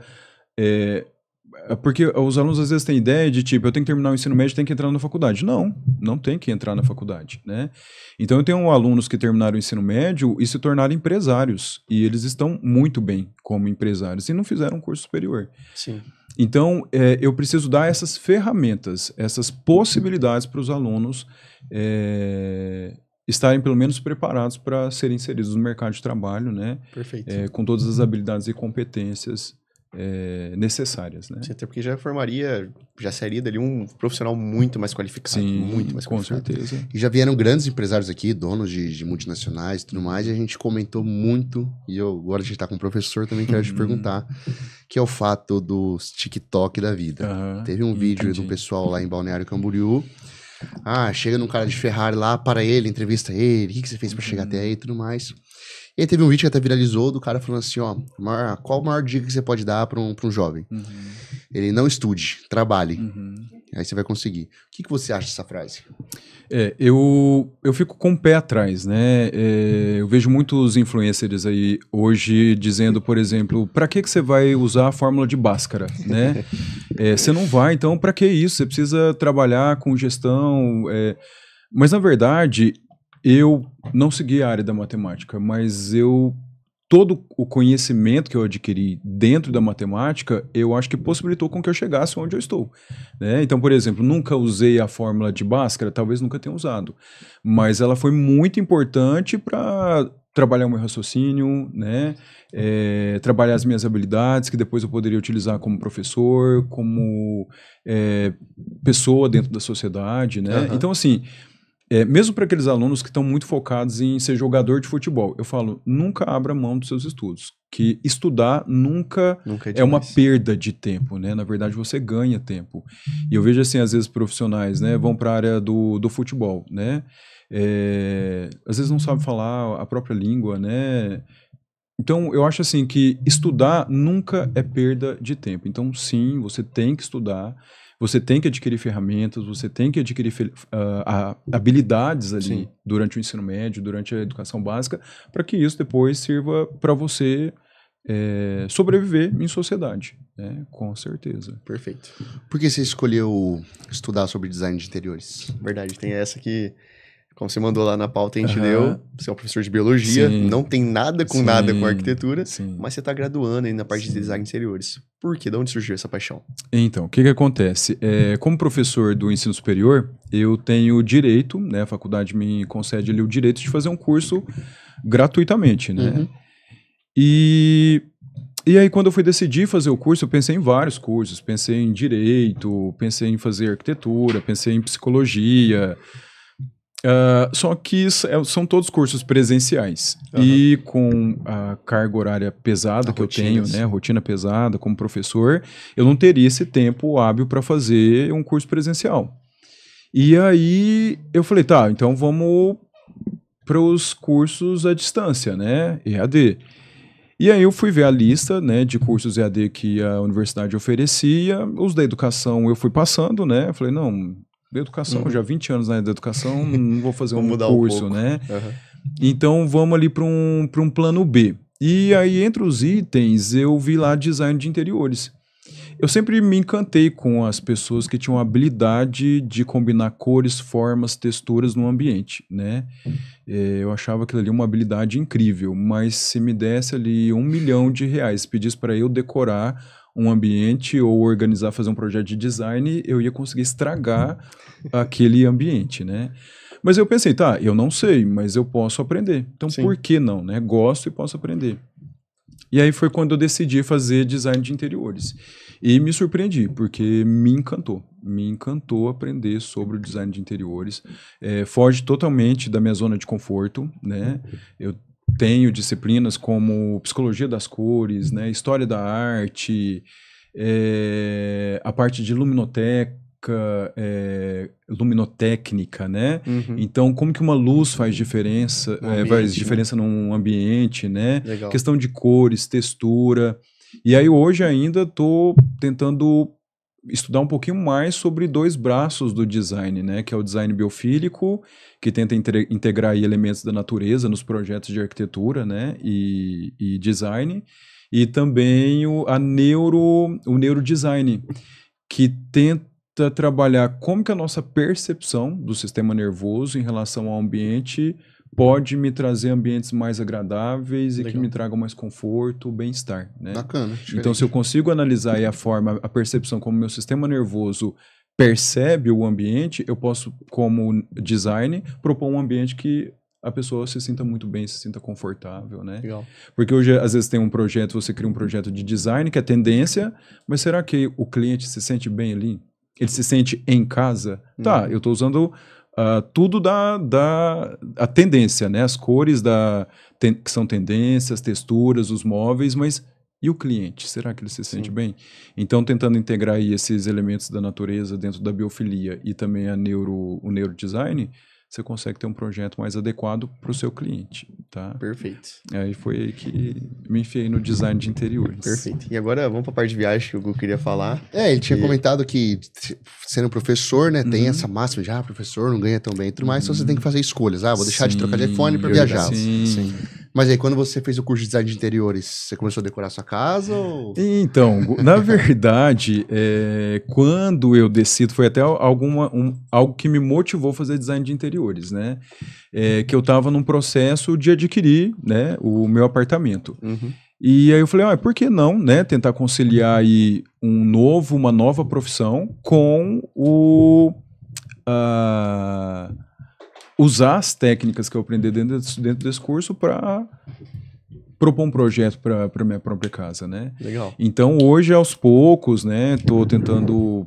porque os alunos às vezes têm ideia de tipo, eu tenho que terminar o ensino médio, tenho que entrar na faculdade. Não tem que entrar na faculdade, né? Então eu tenho alunos que terminaram o ensino médio e se tornaram empresários, e eles estão muito bem como empresários e não fizeram um curso superior. Sim. Então eu preciso dar essas ferramentas, essas possibilidades para os alunos estarem pelo menos preparados para serem inseridos no mercado de trabalho, né? Perfeito. Com todas as habilidades e competências necessárias, né? Sim, até porque já seria dali um profissional muito mais qualificado. Sim, muito mais com qualificado. certeza. E já vieram grandes empresários aqui, donos de multinacionais e tudo mais, e a gente comentou muito, e agora a gente tá com um professor também, quero te perguntar, que é o fato dos TikTok da vida. Teve um vídeo do pessoal lá em Balneário Camboriú, chega num cara de Ferrari lá, para ele, entrevista ele, o que você fez pra chegar até aí e tudo mais. E aí teve um vídeo que até viralizou do cara falando assim, qual a maior dica que você pode dar para um jovem? Ele não estude, trabalhe. Aí você vai conseguir. O que você acha dessa frase? Eu fico com o pé atrás, né? Eu vejo muitos influencers aí hoje dizendo, por exemplo, para que você vai usar a fórmula de Bhaskara, né? Você não vai, então para que isso? Você precisa trabalhar com gestão. Mas na verdade, eu não segui a área da matemática, mas todo o conhecimento que eu adquiri dentro da matemática, eu acho que possibilitou com que eu chegasse onde eu estou, né? Então, por exemplo, nunca usei a fórmula de Bhaskara, talvez nunca tenha usado, mas ela foi muito importante para trabalhar o meu raciocínio, né? Trabalhar as minhas habilidades, que depois eu poderia utilizar como professor, como pessoa dentro da sociedade, né? Então, assim... mesmo para aqueles alunos que estão muito focados em ser jogador de futebol, eu falo, nunca abra mão dos seus estudos, que estudar nunca é uma perda de tempo, né? Na verdade, você ganha tempo. E eu vejo assim, às vezes profissionais, né, vão para a área do futebol, né? Às vezes não sabem falar a própria língua, né? Então, eu acho assim que estudar nunca é perda de tempo. Então, sim, você tem que estudar, você tem que adquirir ferramentas, você tem que adquirir habilidades ali durante o ensino médio, durante a educação básica, para que isso depois sirva para você sobreviver em sociedade, né? Com certeza. Perfeito. Por que você escolheu estudar sobre design de interiores? Verdade, tem essa que, como você mandou lá na pauta, a gente leu, você é um professor de biologia, não tem nada com arquitetura, mas você está graduando aí na parte de design de interiores. Por quê? De onde surgiu essa paixão? Então, o que acontece? Como professor do ensino superior, eu tenho direito, né, a faculdade me concede ali o direito de fazer um curso gratuitamente, né? E aí, quando eu fui decidir fazer o curso, eu pensei em vários cursos, pensei em direito, pensei em fazer arquitetura, pensei em psicologia... só que são todos cursos presenciais. E com a carga horária pesada que eu tenho, né, rotina pesada como professor, eu não teria esse tempo hábil para fazer um curso presencial. E aí eu falei, tá, então vamos para os cursos à distância, né, EAD. E aí eu fui ver a lista, né, de cursos EAD que a universidade oferecia, os da educação eu fui passando, né, eu falei, não... da educação, já há 20 anos na educação, não vou fazer um curso, né? Então, vamos ali para um plano B. E aí, entre os itens, eu vi lá design de interiores. Eu sempre me encantei com as pessoas que tinham a habilidade de combinar cores, formas, texturas no ambiente, né? Eu achava aquilo ali uma habilidade incrível, mas se me desse ali R$1 milhão, pedisse para eu decorar um ambiente ou fazer um projeto de design, eu ia conseguir estragar aquele ambiente, né? Mas eu pensei, tá, eu não sei, mas eu posso aprender. Então, Sim. por que não, né? Gosto e posso aprender. E aí foi quando eu decidi fazer design de interiores. E me surpreendi, porque me encantou. Me encantou aprender sobre o design de interiores. Foge totalmente da minha zona de conforto, né? Eu tenho disciplinas como psicologia das cores, né? História da arte, a parte de luminotécnica, né? Uhum. Então, como que uma luz faz diferença, faz diferença num ambiente, né? Legal. Questão de cores, textura. E aí hoje ainda estou tentando estudar um pouquinho mais sobre 2 braços do design, né? Que é o design biofílico, que tenta integrar aí elementos da natureza nos projetos de arquitetura, né? E design. E também o neurodesign, que tenta trabalhar como que a nossa percepção do sistema nervoso em relação ao ambiente pode me trazer ambientes mais agradáveis e que me tragam mais conforto, bem-estar, né? Bacana. Então, se eu consigo analisar aí a percepção como meu sistema nervoso percebe o ambiente, eu posso, como design, propor um ambiente que a pessoa se sinta muito bem, se sinta confortável, né? Legal. Porque hoje, às vezes, tem um projeto, você cria um projeto de design que é tendência, mas será que o cliente se sente bem ali? Ele se sente em casa? Tá, eu estou usando tudo a tendência, né? As cores que são tendências, texturas, os móveis, mas e o cliente? Será que ele se sente bem? Então, tentando integrar aí esses elementos da natureza dentro da biofilia e também o neurodesign, você consegue ter um projeto mais adequado para o seu cliente, tá? Perfeito. Aí foi aí que me enfiei no design de interiores. Perfeito. E agora vamos para a parte de viagem que o Gu queria falar. Ele tinha comentado que, sendo professor, né, tem essa máxima de, professor não ganha tão bem e tudo mais, então você tem que fazer escolhas. Vou deixar de trocar de iPhone para viajar. Sim. Mas aí, quando você fez o curso de design de interiores, você começou a decorar sua casa ou... Então, na verdade, quando eu decido, foi até algo que me motivou a fazer design de interiores, né? Que eu estava num processo de adquirir, né, o meu apartamento. Uhum. E aí eu falei, por que não, né, tentar conciliar aí uma nova profissão com usar as técnicas que eu aprendi dentro desse curso para propor um projeto para minha própria casa, né? Legal. Então, hoje, aos poucos, né, tô tentando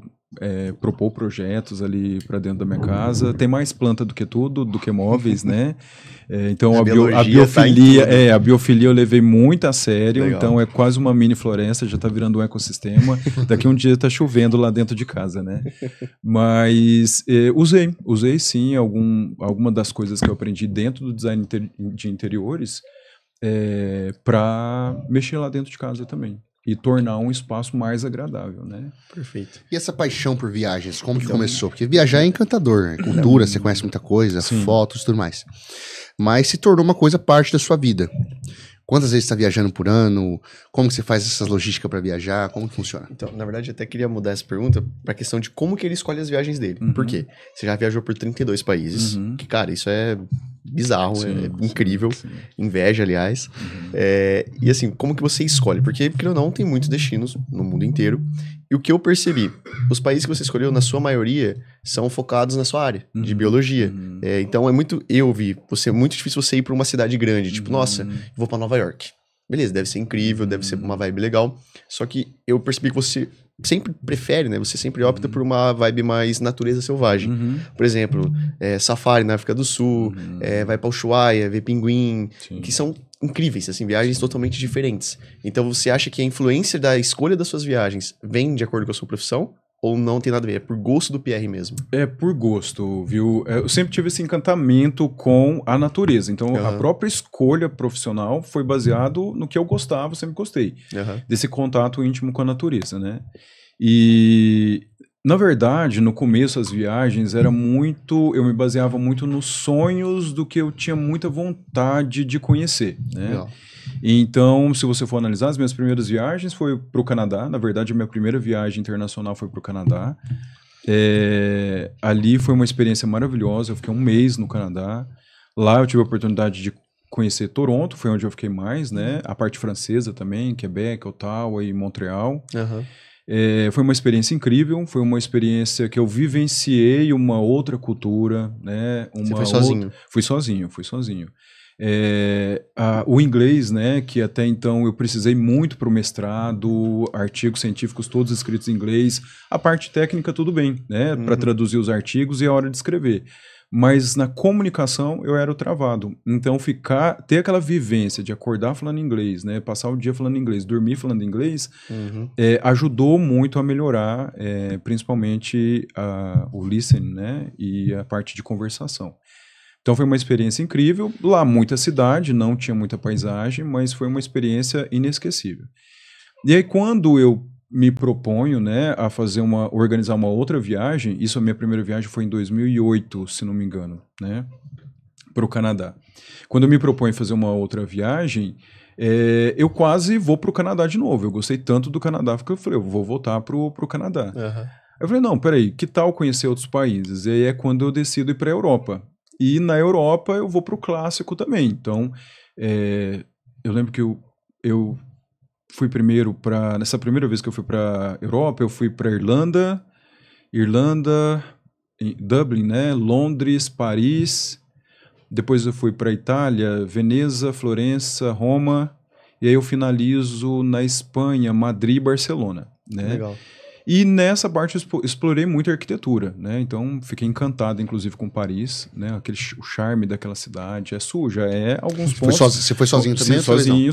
propor projetos ali para dentro da minha casa. Tem mais planta do que móveis, né? Então, a biofilia, tá a biofilia eu levei muito a sério. Legal. Então, é quase uma mini floresta, já tá virando um ecossistema. Daqui um dia tá chovendo lá dentro de casa, né? Mas usei sim alguma das coisas que eu aprendi dentro do design de interiores para mexer lá dentro de casa também. E tornar um espaço mais agradável, né? Perfeito. E essa paixão por viagens, como que começou? Porque viajar é encantador, né? Cultura, você conhece muita coisa, fotos e tudo mais. Mas se tornou uma coisa parte da sua vida. Quantas vezes você está viajando por ano? Como que você faz essas logísticas para viajar? Como que funciona? Então, na verdade, eu até queria mudar essa pergunta para a questão de como que ele escolhe as viagens dele. Por quê? Você já viajou por 32 países, que, cara, isso é bizarro, incrível, inveja, aliás. E assim, como que você escolhe? Porque ou não, tem muitos destinos no mundo inteiro. E o que eu percebi, os países que você escolheu, na sua maioria, são focados na sua área de biologia. Então, é muito difícil você ir para uma cidade grande. Tipo, nossa, vou para Nova York. Beleza, deve ser incrível, deve ser uma vibe legal. Só que eu percebi que você sempre prefere, né? Você sempre opta por uma vibe mais natureza selvagem. Por exemplo, safari na África do Sul, vai para Ushuaia, ver pinguim, que são incríveis, assim, viagens totalmente diferentes. Então, você acha que a influência da escolha das suas viagens vem de acordo com a sua profissão? Ou não tem nada a ver? É por gosto do PR mesmo? É por gosto, viu? Eu sempre tive esse encantamento com a natureza. Então, a própria escolha profissional foi baseado no que eu gostava, sempre gostei. Desse contato íntimo com a natureza, né? E, na verdade, no começo, as viagens eu me baseava muito nos sonhos do que eu tinha muita vontade de conhecer, né? Legal. Então, se você for analisar, as minhas primeiras viagens foi para o Canadá. Na verdade, a minha primeira viagem internacional foi para o Canadá. Ali foi uma experiência maravilhosa. Eu fiquei 1 mês no Canadá. Lá eu tive a oportunidade de conhecer Toronto, foi onde eu fiquei mais, né? A parte francesa também, Quebec, Ottawa e Montreal. Foi uma experiência incrível, foi uma experiência que eu vivenciei uma outra cultura, né? Você foi sozinho? Fui sozinho. O inglês, né, que até então eu precisei muito para o mestrado, artigos científicos todos escritos em inglês, a parte técnica tudo bem, né, para traduzir os artigos e a hora de escrever. Mas na comunicação eu era o travado. Então ter aquela vivência de acordar falando inglês, né, passar o dia falando inglês, dormir falando inglês, ajudou muito a melhorar, principalmente o listening, né, e a parte de conversação. Então foi uma experiência incrível. Lá muita cidade, não tinha muita paisagem, mas foi uma experiência inesquecível. E aí quando eu me proponho, né, a organizar uma outra viagem, a minha primeira viagem foi em 2008, se não me engano, né, para o Canadá. Quando eu me proponho fazer uma outra viagem, eu quase vou para o Canadá de novo. Eu gostei tanto do Canadá que eu falei, eu vou voltar para o Canadá. Eu falei, não, peraí, que tal conhecer outros países? E aí é quando eu decido ir para a Europa. E na Europa eu vou para o clássico também. Então, eu lembro que eu fui primeiro nessa primeira vez que eu fui para Europa, eu fui para Irlanda, Dublin, né? Londres, Paris. Depois eu fui para Itália, Veneza, Florença, Roma. E aí eu finalizo na Espanha, Madrid e Barcelona, né? Legal. E nessa parte eu explorei muito a arquitetura, né? Então fiquei encantado, inclusive, com Paris, né? O charme daquela cidade é suja, alguns pontos. Você foi sozinho também?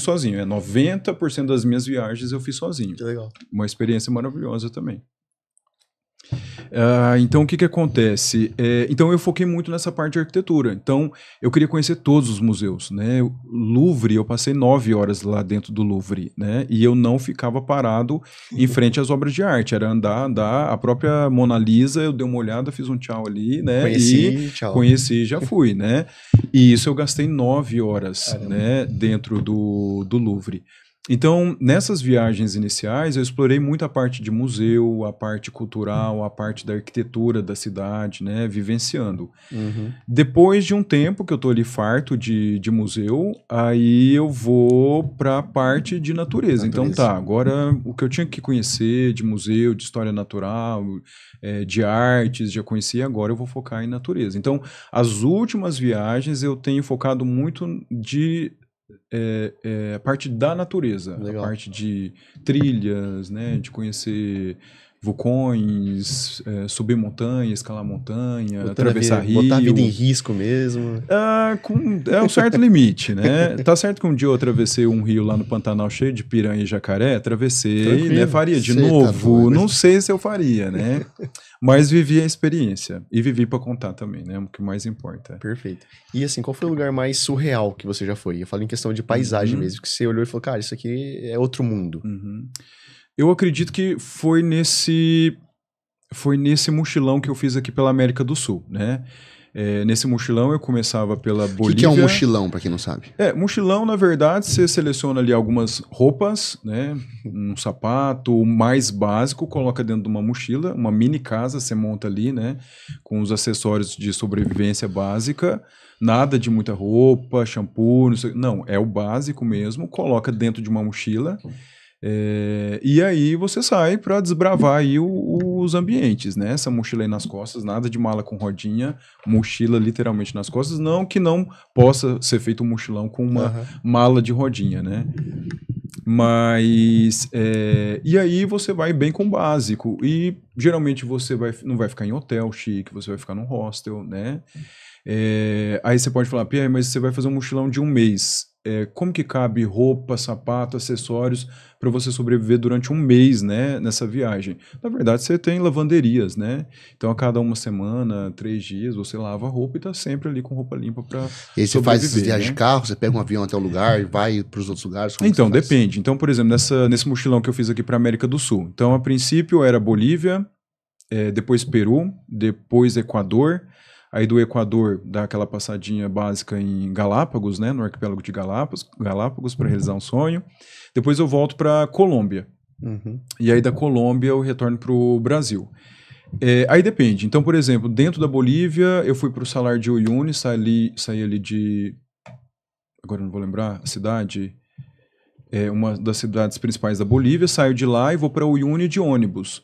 Sozinho. 90% das minhas viagens eu fiz sozinho. Que legal. Uma experiência maravilhosa também. Então o que acontece? Então eu foquei muito nessa parte de arquitetura. Então eu queria conhecer todos os museus, né? Louvre, eu passei 9 horas lá dentro do Louvre, né? E eu não ficava parado em frente às obras de arte. Era andar. A própria Mona Lisa, eu dei uma olhada, fiz um tchau ali, né? Conheci e já fui, né? E isso eu gastei 9 horas, né? Dentro do Louvre. Então, nessas viagens iniciais, eu explorei muito a parte de museu, a parte cultural, a parte da arquitetura da cidade, né, vivenciando. Depois de um tempo que eu tô ali farto de museu, aí eu vou para a parte de natureza. Então agora o que eu tinha que conhecer de museu, de história natural, de artes, já conheci, agora eu vou focar em natureza. Então, as últimas viagens eu tenho focado muito a parte da natureza, Legal. A parte de trilhas, né, de conhecer vulcões, subir montanha, escalar montanha, atravessar rio. Botar a vida em risco mesmo. É um certo limite, né? Tá certo que um dia eu atravessei um rio lá no Pantanal cheio de piranha e jacaré, atravessei, né? Faria de novo? Não sei se eu faria, né? Mas vivi a experiência. E vivi pra contar também, né? O que mais importa. Perfeito. E assim, qual foi o lugar mais surreal que você já foi? Eu falo em questão de paisagem mesmo, que você olhou e falou, cara, isso aqui é outro mundo. Eu acredito que foi nesse mochilão que eu fiz aqui pela América do Sul, né? Nesse mochilão eu começava pela Bolívia. O que é um mochilão, pra quem não sabe? Mochilão, na verdade, você seleciona ali algumas roupas, né? Um sapato mais básico, coloca dentro de uma mochila, uma mini casa, você monta ali, né? Com os acessórios de sobrevivência básica. Nada de muita roupa, shampoo, não, é o básico mesmo, coloca dentro de uma mochila. E aí você sai para desbravar aí os ambientes, né? Essa mochila aí nas costas, nada de mala com rodinha, mochila literalmente nas costas, não que não possa ser feito um mochilão com uma mala de rodinha, né? Mas, e aí você vai bem com o básico, e geralmente você não vai ficar em hotel chique, você vai ficar num hostel, né? Aí você pode falar, Pierre, mas você vai fazer um mochilão de 1 mês. Como que cabe roupa, sapato, acessórios para você sobreviver durante 1 mês, né, nessa viagem? Na verdade, você tem lavanderias, né? Então, a cada 1 semana, 3 dias, você lava a roupa e tá sempre ali com roupa limpa para sobreviver. E aí você faz essas viagens de carro, você pega um avião até o lugar e vai para os outros lugares? Então, depende. Então, por exemplo, nesse mochilão que eu fiz aqui para América do Sul. Então, a princípio era Bolívia, depois Peru, depois Equador. Aí do Equador dá aquela passadinha básica em Galápagos, né, no arquipélago de Galápagos para realizar um sonho. Depois eu volto para Colômbia. E aí da Colômbia eu retorno para o Brasil. Aí depende. Então, por exemplo, dentro da Bolívia eu fui para o Salar de Uyuni, saí ali de... Agora eu não vou lembrar a cidade... uma das cidades principais da Bolívia, saio de lá e vou para Uyuni de ônibus.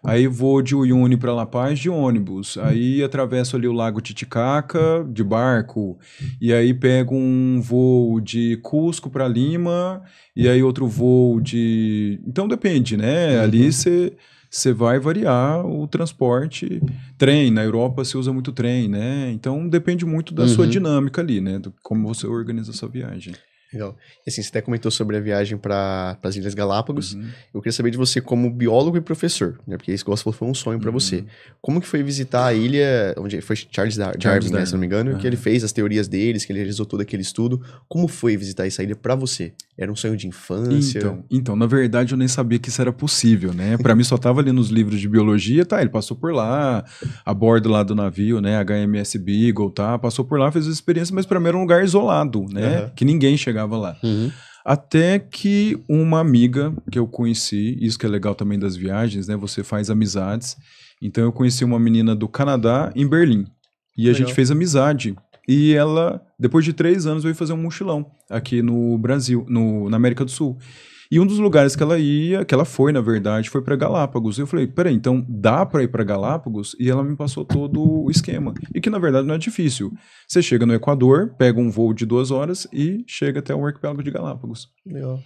Aí vou de Uyuni para La Paz de ônibus. Aí atravesso ali o Lago Titicaca de barco. E aí pego um voo de Cusco para Lima. E aí outro voo de... Então depende, né? Ali você vai variar o transporte. Trem, na Europa se usa muito trem, né? Então depende muito da sua dinâmica ali, né? Do como você organiza a sua viagem. Legal. E assim, você até comentou sobre a viagem para as Ilhas Galápagos. Eu queria saber de você como biólogo e professor, né? Porque isso que você falou foi um sonho para você. Como que foi visitar a ilha, onde foi Charles Darwin, né, se não me engano, que ele fez as teorias deles, que ele realizou todo aquele estudo. Como foi visitar essa ilha para você? Era um sonho de infância? Então, na verdade, eu nem sabia que isso era possível, né? Para mim só tava ali nos livros de biologia, tá? Ele passou por lá, a bordo lá do navio, né? HMS Beagle, tá? Passou por lá, fez a experiência, mas para mim era um lugar isolado, né? Que ninguém chegava lá. Até que uma amiga que eu conheci, isso que é legal também das viagens, né? Você faz amizades. Então eu conheci uma menina do Canadá em Berlim. E a gente fez amizade. E ela, depois de 3 anos, veio fazer um mochilão aqui no Brasil, na América do Sul. E um dos lugares que ela ia, que ela foi, na verdade, foi para Galápagos. Eu falei, peraí, então dá para ir para Galápagos? E ela me passou todo o esquema. E que, na verdade, não é difícil. Você chega no Equador, pega um voo de 2 horas e chega até o arquipélago de Galápagos. Legal.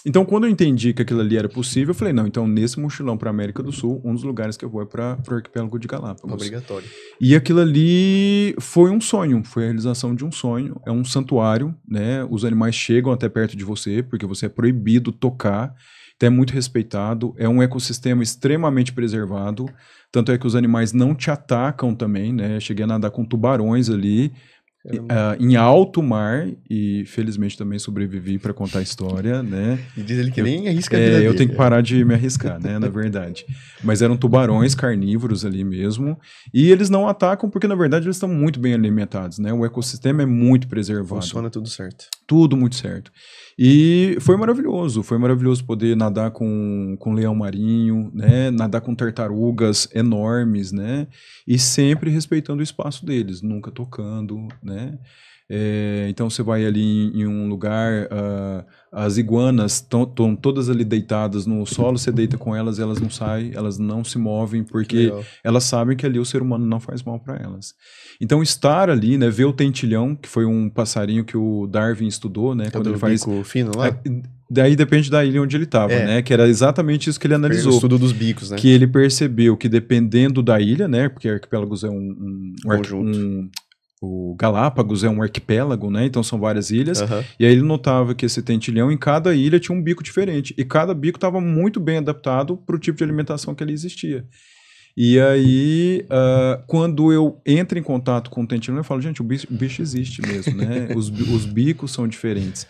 Então, quando eu entendi que aquilo ali era possível, eu falei, não, então nesse mochilão para América do Sul, um dos lugares que eu vou é para o arquipélago de Galápagos. Obrigatório. E aquilo ali foi um sonho, foi a realização de um sonho. É um santuário, né? Os animais chegam até perto de você, porque você é proibido tocar, então é muito respeitado. É um ecossistema extremamente preservado, tanto é que os animais não te atacam também, né? Cheguei a nadar com tubarões ali, em alto mar, e felizmente também sobrevivi para contar a história, né? E diz ele que nem arrisca a vida dele. Eu tenho que parar de me arriscar, né, na verdade. Mas eram tubarões carnívoros ali mesmo, e eles não atacam porque, na verdade, eles estão muito bem alimentados, né? O ecossistema é muito preservado. Funciona tudo certo. Tudo muito certo. E foi maravilhoso poder nadar com leão marinho, né? Nadar com tartarugas enormes, né? E sempre respeitando o espaço deles, nunca tocando, né? Então você vai ali em um lugar, as iguanas estão todas ali deitadas no solo, você deita com elas e elas não saem, elas não se movem, porque elas sabem que ali o ser humano não faz mal para elas. Então estar ali, né, ver o tentilhão, que foi um passarinho que o Darwin estudou, né, quando ele faz bico fino lá? Daí depende da ilha onde ele estava, né, que era exatamente isso que ele analisou. O estudo dos bicos, né? Que ele percebeu que dependendo da ilha, né, porque arquipélagos é um conjunto. O Galápagos é um arquipélago, né? Então são várias ilhas. E aí ele notava que esse tentilhão, em cada ilha, tinha um bico diferente. E cada bico estava muito bem adaptado para o tipo de alimentação que ali existia. E aí, quando eu entro em contato com o tentilhão, eu falo, gente, o bicho existe mesmo, né? Os bicos são diferentes.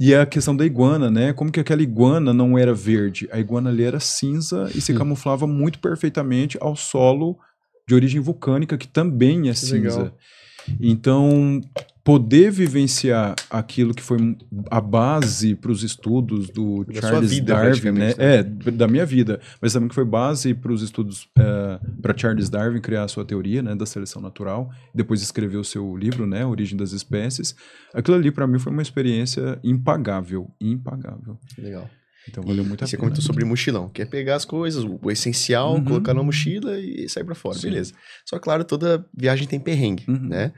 E a questão da iguana, né? Como que aquela iguana não era verde? A iguana ali era cinza e se camuflava muito perfeitamente ao solo de origem vulcânica, que também é cinza. Legal. Então, poder vivenciar aquilo que foi a base para os estudos do Charles Darwin, né? Da minha vida, mas também que foi base para os estudos para Charles Darwin criar a sua teoria, né, da seleção natural, depois escreveu o seu livro, né, Origem das Espécies. Aquilo ali para mim foi uma experiência impagável. Legal. Então valeu muito a pena. Você comentou sobre mochilão, que é pegar as coisas, o essencial, colocar na mochila e sair pra fora, beleza. Só claro, toda viagem tem perrengue, né?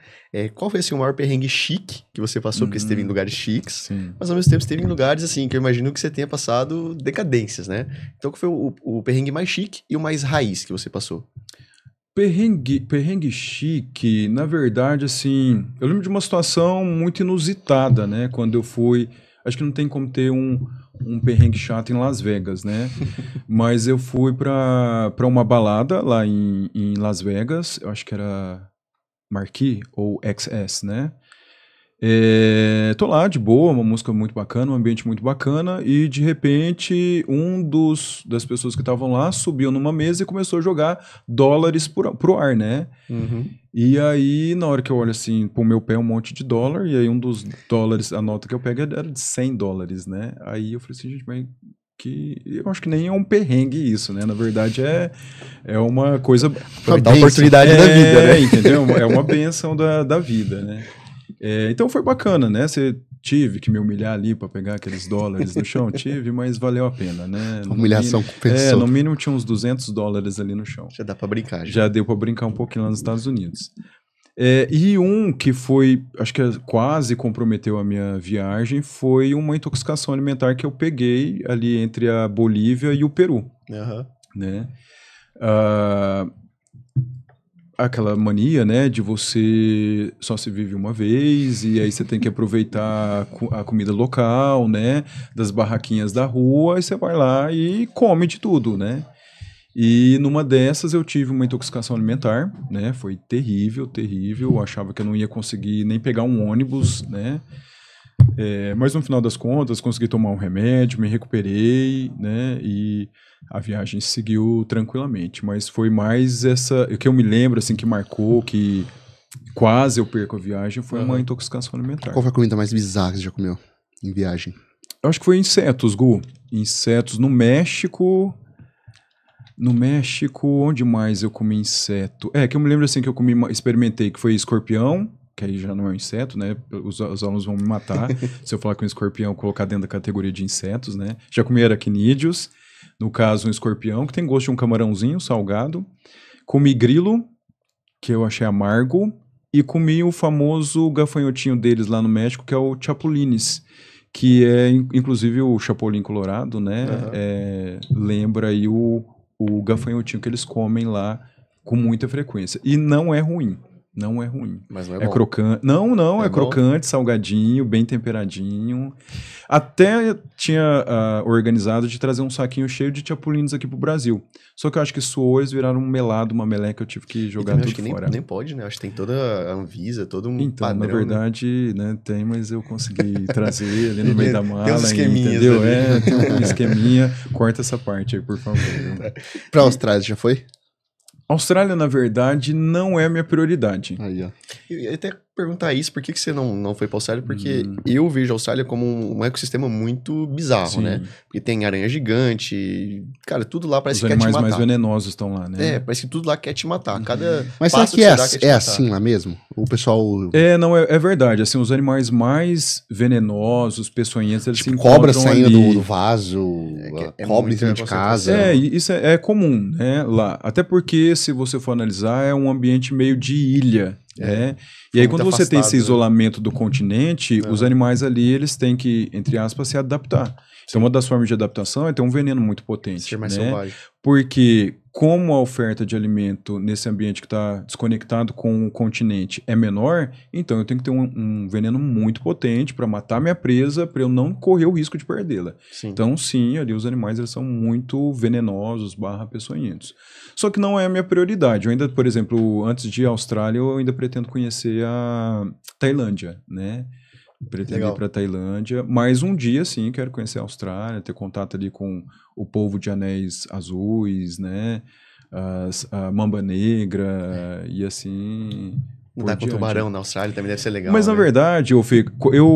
Qual foi assim, o maior perrengue chique que você passou? Porque você esteve em lugares chiques, mas ao mesmo tempo você esteve em lugares assim, que eu imagino que você tenha passado decadências, né? Então qual foi o perrengue mais chique e o mais raiz que você passou? Perrengue chique, na verdade, assim, eu lembro de uma situação muito inusitada, né? Quando eu fui, acho que não tem como ter um perrengue chato em Las Vegas, né? Mas eu fui pra uma balada lá em Las Vegas, eu acho que era Marquee ou XS, né? Tô lá de boa, uma música muito bacana, um ambiente muito bacana, e de repente das pessoas que estavam lá subiu numa mesa e começou a jogar dólares pro ar, né? E aí, na hora que eu olho assim, pro meu pé um monte de dólar, e aí um dos dólares, a nota que eu pego era de $100, né? Aí eu falei assim, gente, mas eu acho que nem é um perrengue isso, né? Na verdade é uma coisa... Aproveitar a oportunidade da vida, né? Entendeu? É uma bênção da vida, né? Então foi bacana, né? Você tive que me humilhar ali para pegar aqueles dólares no chão, tive, mas valeu a pena, né? A humilhação compensou. No mínimo tinha uns $200 ali no chão. Já dá pra brincar. Já deu para brincar um pouquinho lá nos Estados Unidos. E um que foi, acho que quase comprometeu a minha viagem, foi uma intoxicação alimentar que eu peguei ali entre a Bolívia e o Peru. Né? Aquela mania, né, de você só se vive uma vez e aí você tem que aproveitar a comida local, né, das barraquinhas da rua, e você vai lá e come de tudo, né? E numa dessas eu tive uma intoxicação alimentar, né? Foi terrível, terrível. Eu achava que eu não ia conseguir nem pegar um ônibus, né? Mas no final das contas consegui tomar um remédio, me recuperei, né? E a viagem seguiu tranquilamente. Mas foi mais essa, o que eu me lembro, assim, que marcou, que quase eu perco a viagem, foi uma intoxicação alimentar. Qual foi a comida mais bizarra que você já comeu em viagem? Eu acho que foi insetos, Gu. Insetos no México. No México, onde mais eu comi inseto? Que eu me lembro assim que eu experimentei, que foi escorpião, que aí já não é um inseto, né? Os alunos vão me matar se eu falar que um escorpião colocar dentro da categoria de insetos, né? Já comi aracnídeos, no caso um escorpião, que tem gosto de um camarãozinho salgado. Comi grilo, que eu achei amargo, e comi o famoso gafanhotinho deles lá no México, que é o chapulines, que é inclusive o chapolim colorado, né? Lembra aí o gafanhotinho que eles comem lá com muita frequência. E não é ruim. Não é ruim. Mas não é bom. Crocante. Não, é crocante, salgadinho, bem temperadinho. Até tinha organizado de trazer um saquinho cheio de chapulines aqui pro Brasil. Só que eu acho que suou, eles viraram um melado, uma meleca, eu tive que jogar tudo fora. Nem pode, né? Acho que tem toda a Anvisa, todo um então, padrão. Na verdade, né, tem, mas eu consegui trazer ali no meio da mala. Tem uns esqueminhas, entendeu? Ali. Tem um esqueminha. Corta essa parte aí, por favor. Pra Austrália, já foi? Austrália, na verdade, não é a minha prioridade. Aí, ó. Eu ia até perguntar isso, por que você não foi pra Austrália? Porque eu vejo a Austrália como um ecossistema muito bizarro, né? Porque tem aranha gigante, cara, tudo lá parece que quer te matar. Os animais mais venenosos estão lá, né? Parece que tudo lá quer te matar. Cada Mas será que é assim lá mesmo? O pessoal... É verdade. Assim, os animais mais venenosos, peçonhentos, eles se encontram cobra saindo ali. do vaso, cobra em cima de casa. Isso é comum, né, lá. Até porque, se você for analisar, é um ambiente meio de ilha, né? E aí, quando você tem esse isolamento do continente, os animais ali, eles têm que, entre aspas, se adaptar. Então, uma das formas de adaptação é ter um veneno muito potente. Ser mais né? selvagem. Porque, como a oferta de alimento nesse ambiente que está desconectado com o continente é menor, então eu tenho que ter um veneno muito potente para matar minha presa, para eu não correr o risco de perdê-la. Então, sim, ali os animais eles são muito venenosos, peçonhentos. Só que não é a minha prioridade. Eu ainda, por exemplo, antes de ir à Austrália, eu ainda pretendo conhecer a Tailândia, né? Pretendo ir para a Tailândia, mas um dia sim quero conhecer a Austrália, ter contato ali com o povo de anéis azuis, né, a mamba negra e assim. Andar com tubarão na Austrália também deve ser legal. Mas na verdade,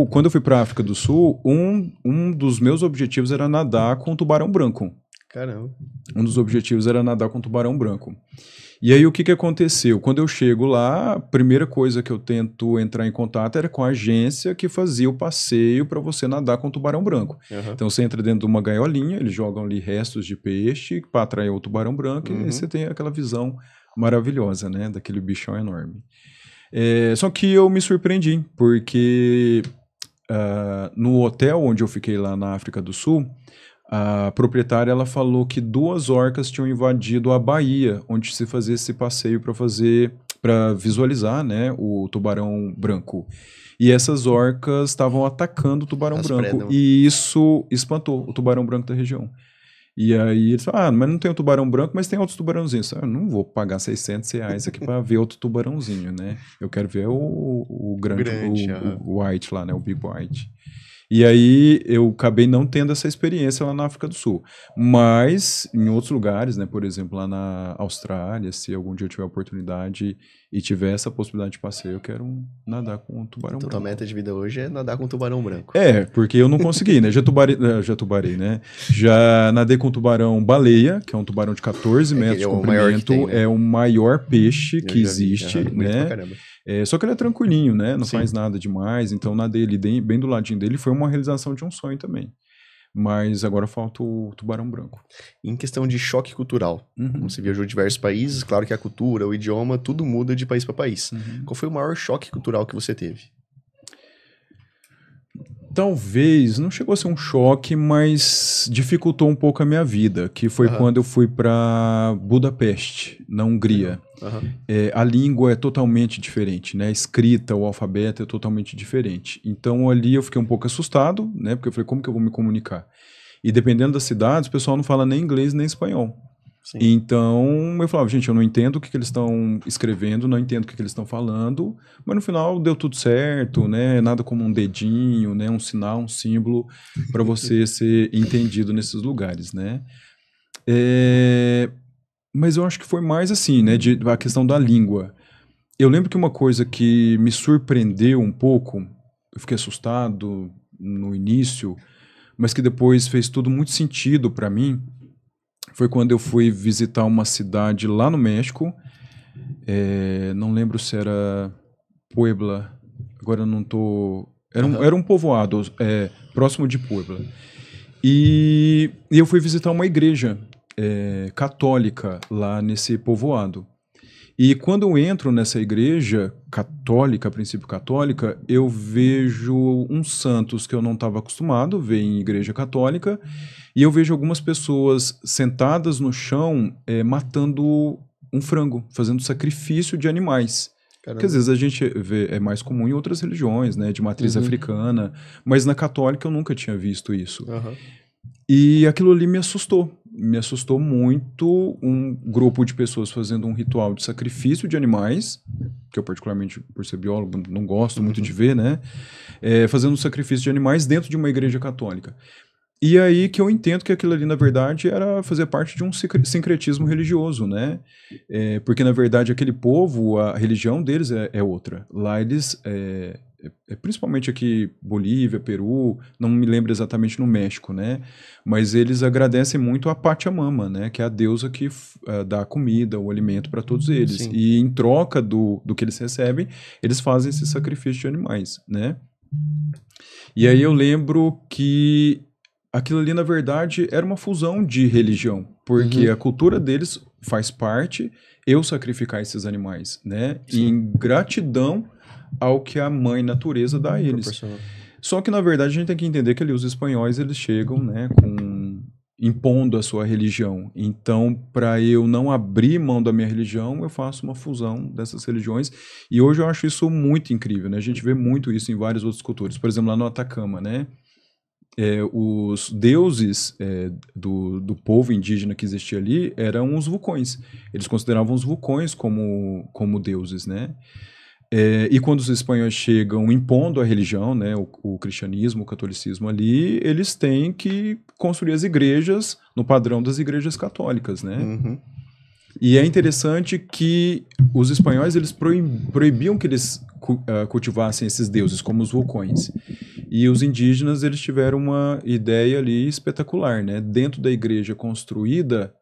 quando eu fui para a África do Sul, um dos meus objetivos era nadar com tubarão branco. Caramba. Um dos objetivos era nadar com tubarão branco. E aí o que aconteceu? Quando eu chego lá, a primeira coisa que eu tento entrar em contato era com a agência que fazia o passeio para você nadar com tubarão branco. Então você entra dentro de uma gaiolinha, eles jogam ali restos de peixe para atrair o tubarão branco e aí você tem aquela visão maravilhosa, né, daquele bichão enorme. Só que eu me surpreendi, porque no hotel onde eu fiquei lá na África do Sul, a proprietária ela falou que 2 orcas tinham invadido a baía, onde se fazia esse passeio para visualizar, né, o tubarão branco. E essas orcas estavam atacando o tubarão branco. E isso espantou o tubarão branco da região. E aí eles falaram, mas não tem o tubarão branco, mas tem outros tubarãozinhos. Eu não vou pagar R$600 aqui para ver outro tubarãozinho, né? Eu quero ver o grande, o white lá, né? O big white. E aí eu acabei não tendo essa experiência lá na África do Sul. Mas em outros lugares, né, por exemplo, lá na Austrália, se algum dia eu tiver a oportunidade e tiver essa possibilidade de passeio, eu quero nadar com um tubarão branco. Tua meta de vida hoje é nadar com um tubarão branco. Porque eu não consegui, né? Já tubarei, né? Já nadei com tubarão baleia, que é um tubarão de 14 metros de comprimento. É o maior peixe que existe, né? Só que ele é tranquilinho, né? Não Sim. faz nada demais. Então, na dele, bem do ladinho dele, foi uma realização de um sonho também. Mas agora falta o Tubarão Branco. Em questão de choque cultural, como você viajou diversos países, claro que a cultura, o idioma, tudo muda de país para país. Qual foi o maior choque cultural que você teve? Talvez, não chegou a ser um choque, mas dificultou um pouco a minha vida, que foi quando eu fui para Budapeste, na Hungria. A língua é totalmente diferente, né? A escrita, o alfabeto é totalmente diferente. Então ali eu fiquei um pouco assustado, né? Porque eu falei, como que eu vou me comunicar? E dependendo das cidades, o pessoal não fala nem inglês nem espanhol. Sim. Então eu falava, gente, eu não entendo o que eles estão escrevendo, não entendo o que eles estão falando, mas no final deu tudo certo, né? Nada como um dedinho, né? Um sinal, um símbolo para você ser entendido nesses lugares, né? Mas eu acho que foi mais assim, né? A questão da língua. Eu lembro que uma coisa que me surpreendeu um pouco, eu fiquei assustado no início, mas que depois fez tudo muito sentido para mim, foi quando eu fui visitar uma cidade lá no México, não lembro se era Puebla, agora eu não tô... Era um povoado próximo de Puebla. E eu fui visitar uma igreja católica lá nesse povoado. E quando eu entro nessa igreja católica, a princípio católica, eu vejo uns santos que eu não estava acostumado a ver em igreja católica, e eu vejo algumas pessoas sentadas no chão matando um frango, fazendo sacrifício de animais. Caramba. Que às vezes a gente vê, é mais comum em outras religiões, né, de matriz africana, mas na católica eu nunca tinha visto isso. E aquilo ali me assustou muito, um grupo de pessoas fazendo um ritual de sacrifício de animais, que eu particularmente, por ser biólogo, não gosto muito de ver, né, fazendo um sacrifício de animais dentro de uma igreja católica. E aí que eu entendo que aquilo ali, na verdade, era fazer parte de um sincretismo religioso, né? Porque, na verdade, aquele povo, a religião deles é outra. Lá eles, principalmente aqui, Bolívia, Peru, não me lembro exatamente no México, né? Mas eles agradecem muito a Pachamama, né? Que é a deusa que dá a comida, o alimento para todos eles. Sim. E em troca do que eles recebem, eles fazem esse sacrifício de animais, né? E aí eu lembro que aquilo ali, na verdade, era uma fusão de religião, porque a cultura deles faz parte eu sacrificar esses animais, né? Em gratidão ao que a mãe natureza dá a eles. Só que, na verdade, a gente tem que entender que ali os espanhóis, eles chegam, né, impondo a sua religião. Então, para eu não abrir mão da minha religião, eu faço uma fusão dessas religiões. E hoje eu acho isso muito incrível, né? A gente vê muito isso em várias outras culturas. Por exemplo, lá no Atacama, né? Os deuses do povo indígena que existia ali eram os vulcões. Eles consideravam os vulcões como deuses, né? E quando os espanhóis chegam impondo a religião, né, o cristianismo, o catolicismo ali, eles têm que construir as igrejas no padrão das igrejas católicas, né? E é interessante que os espanhóis, eles proibiam que eles cultivassem esses deuses, como os vulcões. E os indígenas, eles tiveram uma ideia ali espetacular, né? Dentro da igreja construída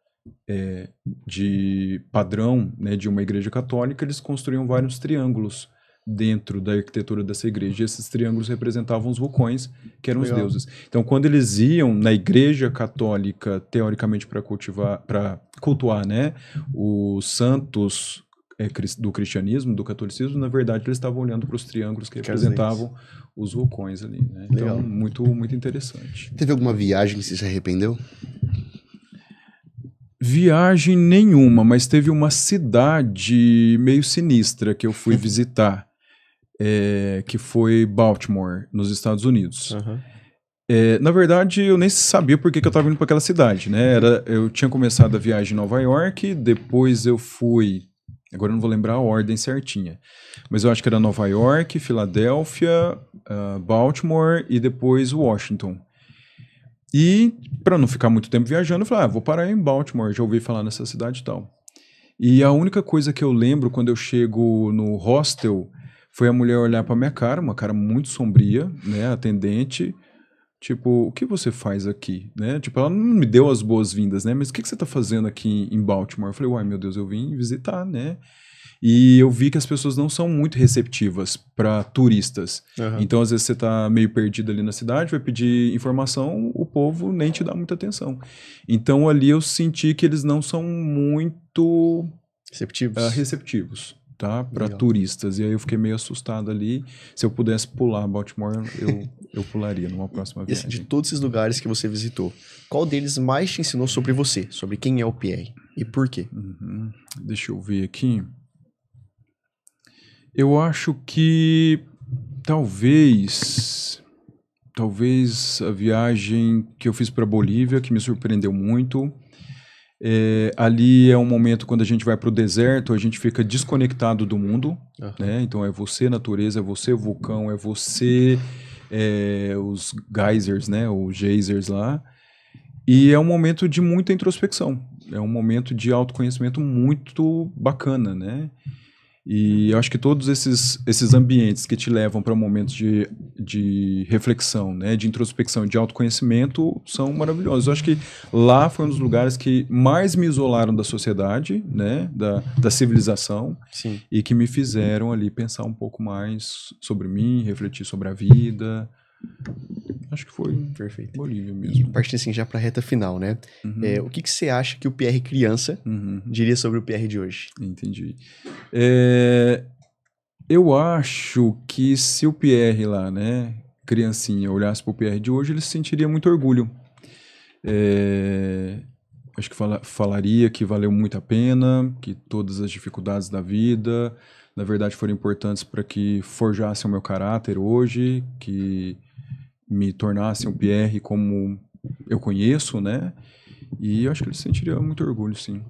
de padrão, né, de uma igreja católica, eles construíam vários triângulos dentro da arquitetura dessa igreja. E esses triângulos representavam os vulcões, que eram os deuses. Então, quando eles iam na igreja católica, teoricamente para cultuar, né, os santos do cristianismo, do catolicismo, na verdade eles estavam olhando para os triângulos que representavam os vulcões ali, né? Então, muito, muito interessante. Teve alguma viagem que você se arrependeu? Viagem nenhuma, mas teve uma cidade meio sinistra que eu fui visitar, que foi Baltimore, nos Estados Unidos. Na verdade, eu nem sabia por que eu estava indo para aquela cidade, né? Eu tinha começado a viagem em Nova York, depois eu fui... Agora eu não vou lembrar a ordem certinha, mas eu acho que era Nova York, Filadélfia, Baltimore e depois Washington. E, para não ficar muito tempo viajando, eu falei, vou parar em Baltimore, já ouvi falar nessa cidade e tal. E a única coisa que eu lembro quando eu chego no hostel foi a mulher olhar para minha cara, uma cara muito sombria, né, atendente, tipo, o que você faz aqui, né? Tipo, ela não me deu as boas-vindas, né? Mas o que você tá fazendo aqui em Baltimore? Eu falei, uai, meu Deus, eu vim visitar, né? E eu vi que as pessoas não são muito receptivas para turistas. Aham. Então, às vezes, você tá meio perdido ali na cidade, vai pedir informação, o povo nem te dá muita atenção. Então, ali eu senti que eles não são muito Receptivos. receptivos, tá? Para Legal. turistas. E aí eu fiquei meio assustado ali. Se eu pudesse pular Baltimore, eu pularia numa próxima E assim, viagem. de todos esses lugares que você visitou, qual deles mais te ensinou sobre você? Sobre quem é o Pierre? E por quê? Uhum. Deixa eu ver aqui. Eu acho que talvez a viagem que eu fiz para Bolívia, que me surpreendeu muito. Ali é um momento quando a gente vai para o deserto, a gente fica desconectado do mundo, Aham. né? Então é você natureza, é você vulcão, é você os geysers, né? Os geysers lá. E é um momento de muita introspecção. É um momento de autoconhecimento muito bacana, né? E eu acho que todos esses ambientes que te levam para momentos de reflexão, né, de introspecção, de autoconhecimento, são maravilhosos. Eu acho que lá foi um dos lugares que mais me isolaram da sociedade, né, da civilização, Sim. e que me fizeram ali pensar um pouco mais sobre mim, refletir sobre a vida. Acho que foi Perfeito. Bolívia E mesmo. partindo assim já pra reta final, né? Uhum. O que você acha que o Pierre criança Uhum. diria sobre o Pierre de hoje? Entendi. Eu acho que se o Pierre lá, né, criancinha, olhasse pro Pierre de hoje, ele se sentiria muito orgulho. Acho que falaria que valeu muito a pena, que todas as dificuldades da vida, na verdade, foram importantes para que forjassem o meu caráter hoje, que me tornassem o Pierre como eu conheço, né? E eu acho que ele sentiria muito orgulho, sim.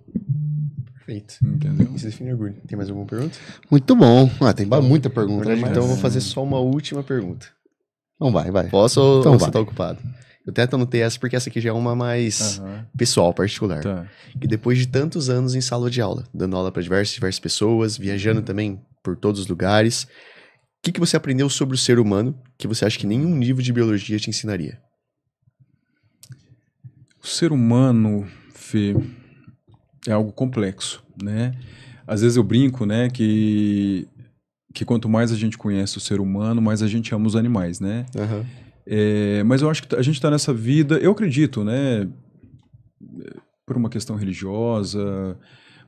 Perfeito. Entendeu? Isso define orgulho. Tem mais alguma pergunta? Muito bom. Tem muita pergunta, né, Então demais. eu vou fazer só uma última pergunta. Então vai. Posso ou Então você vai. tá ocupado? Eu até anotei essa porque essa aqui já é uma mais Aham. pessoal, particular. Tá. Que depois de tantos anos em sala de aula, dando aula para diversas pessoas, viajando também por todos os lugares, o que você aprendeu sobre o ser humano que você acha que nenhum livro de biologia te ensinaria? O ser humano, Fê, é algo complexo, né? Às vezes eu brinco, né, que quanto mais a gente conhece o ser humano, mais a gente ama os animais, né? Aham. Mas eu acho que a gente está nessa vida, eu acredito, né, por uma questão religiosa,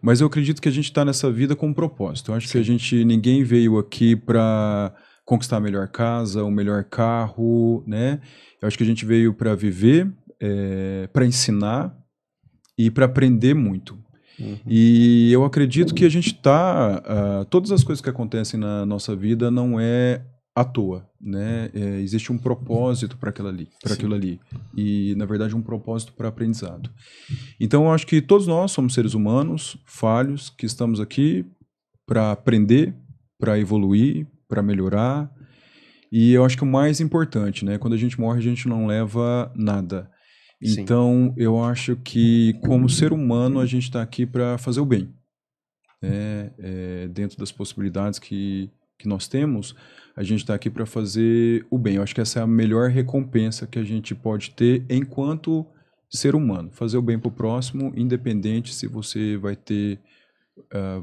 mas eu acredito que a gente está nessa vida com um propósito. Eu acho que ninguém veio aqui para conquistar a melhor casa, o melhor carro, né? Eu acho que a gente veio para viver, para ensinar e para aprender muito. Uhum. E eu acredito que a gente todas as coisas que acontecem na nossa vida não é à toa, né? Existe um propósito para aquilo ali. E, na verdade, um propósito para aprendizado. Então, eu acho que todos nós somos seres humanos, falhos, que estamos aqui para aprender, para evoluir, para melhorar. E eu acho que o mais importante, né? Quando a gente morre, a gente não leva nada. Sim. Então, eu acho que, como ser humano, a gente está aqui para fazer o bem. Né? Dentro das possibilidades que nós temos, a gente está aqui para fazer o bem. Eu acho que essa é a melhor recompensa que a gente pode ter enquanto ser humano. Fazer o bem para o próximo, independente se você vai ter,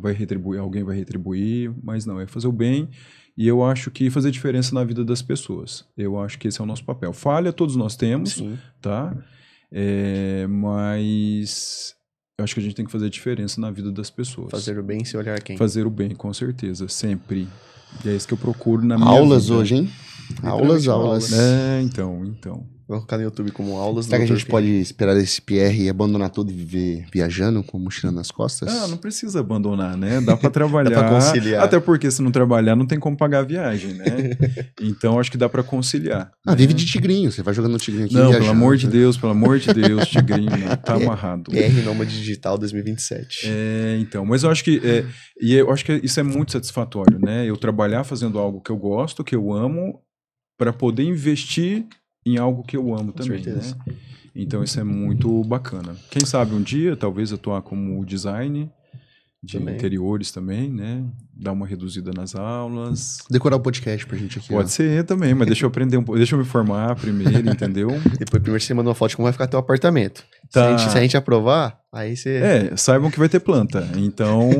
vai retribuir, alguém vai retribuir, mas não, é fazer o bem. E eu acho que fazer diferença na vida das pessoas. Eu acho que esse é o nosso papel. Falha todos nós temos, Sim. tá? Mas eu acho que a gente tem que fazer diferença na vida das pessoas. Fazer o bem sem olhar quem. Fazer o bem, com certeza, sempre. E é isso que eu procuro na minha Aulas vida. hoje, hein? Literalmente Aulas. Então. Vou colocar no YouTube como aulas do Será que a Dr. gente Pierre. pode esperar esse Pierre e abandonar tudo e viver viajando com mochila nas costas? Não precisa abandonar, né? Dá pra trabalhar. Dá pra conciliar. Até porque se não trabalhar, não tem como pagar a viagem, né? Então acho que dá pra conciliar. Vive de tigrinho. Você vai jogando o tigrinho aqui Não, viajando. pelo amor de Deus, Tigrinho, não, tá amarrado. PR Nômade Digital 2027. Então, mas eu acho que e eu acho que isso é muito satisfatório, né? Eu trabalhar fazendo algo que eu gosto, que eu amo, para poder investir em algo que eu amo também, certeza. né? Então isso é muito bacana. Quem sabe um dia, talvez atuar como design, de Também. interiores também, né? Dar uma reduzida nas aulas. Decorar o podcast pra gente aqui. Pode ser também, mas deixa eu aprender um pouco, deixa eu me formar primeiro, entendeu? Depois, primeiro você manda uma foto de como vai ficar teu apartamento. Tá. Se a gente aprovar, aí você... Saibam que vai ter planta, então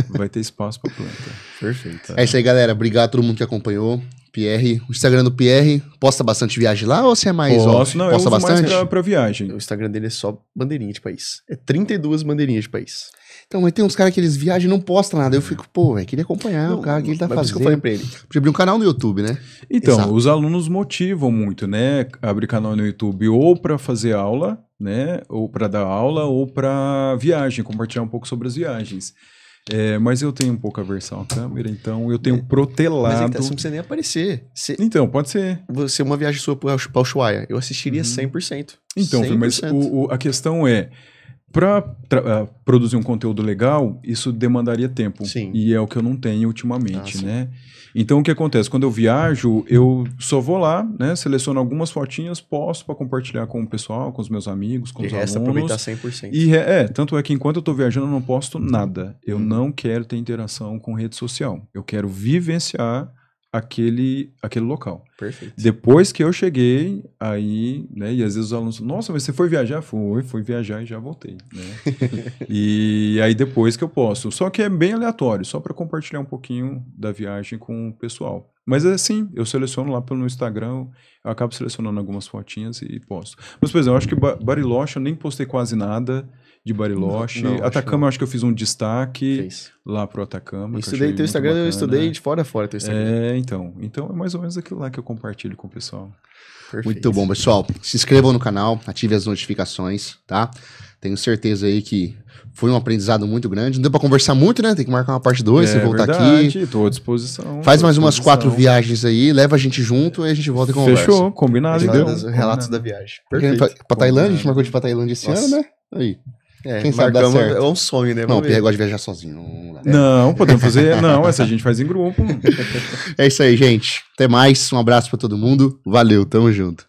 vai ter espaço para planta. Perfeito. É isso aí, galera. Obrigado a todo mundo que acompanhou. Pierre, o Instagram do Pierre, posta bastante viagem lá ou você é mais off? Não, Posta eu uso bastante? mais pra viagem. O Instagram dele é só bandeirinha de país. É 32 bandeirinhas de país. Então, mas tem uns caras que eles viajam e não postam nada. Eu fico, pô, velho, queria acompanhar o cara que ele tá mas por isso fazendo. que eu falei pra ele. Podia abrir um canal no YouTube, né? Então, Exato. os alunos motivam muito, né? Abrir canal no YouTube ou para fazer aula, né? Ou para dar aula, ou para viagem, compartilhar um pouco sobre as viagens. Mas eu tenho um pouco aversão à câmera, então eu tenho Mas protelado. você não precisa nem aparecer. Então, pode ser. Você, uma viagem sua pra Ushuaia, eu assistiria 100%. Então, 100%. mas a questão é, para produzir um conteúdo legal, isso demandaria tempo. Sim. E é o que eu não tenho ultimamente, sim. né? Então, o que acontece? Quando eu viajo, eu só vou lá, né? Seleciono algumas fotinhas, posto para compartilhar com o pessoal, com os meus amigos, com De os resto, alunos. aproveitar 100%. E tanto é que enquanto eu tô viajando, eu não posto nada. Eu não quero ter interação com rede social. Eu quero vivenciar aquele local. Perfeito. Depois que eu cheguei, aí, né, e às vezes os alunos, nossa, mas você foi viajar? Fui viajar e já voltei, né? E aí depois que eu posto. Só que é bem aleatório, só para compartilhar um pouquinho da viagem com o pessoal. Mas é assim, eu seleciono lá pelo Instagram, eu acabo selecionando algumas fotinhas e posto. Mas, por exemplo, eu acho que Bariloche eu nem postei quase nada de Bariloche. Não, Atacama eu acho que eu fiz um destaque Fez. lá pro Atacama. Eu que eu estudei achei teu muito Instagram, eu bacana. estudei de fora a fora teu Instagram. Então é mais ou menos aquilo lá que eu compartilho com o pessoal. Perfeito. Muito bom, pessoal. Se inscrevam no canal, ative as notificações, tá? Tenho certeza aí que foi um aprendizado muito grande. Não deu pra conversar muito, né? Tem que marcar uma parte 2, você voltar aqui. Tô à disposição. Faz mais umas disposição. 4 viagens aí, leva a gente junto e a gente volta e conversa. Fechou, combinado. Entendeu? Então. Relatos da viagem. Pra Tailândia, a gente marcou de ir pra Tailândia esse Nossa. ano, né? Aí. É, Quem sabe dá marcamos, certo. é um sonho, né? Não, o Vamos Pierre ver. gosta de viajar sozinho. Não dá. Não, podemos fazer. Não, essa a gente faz em grupo. É isso aí, gente. Até mais. Um abraço pra todo mundo. Valeu, tamo junto.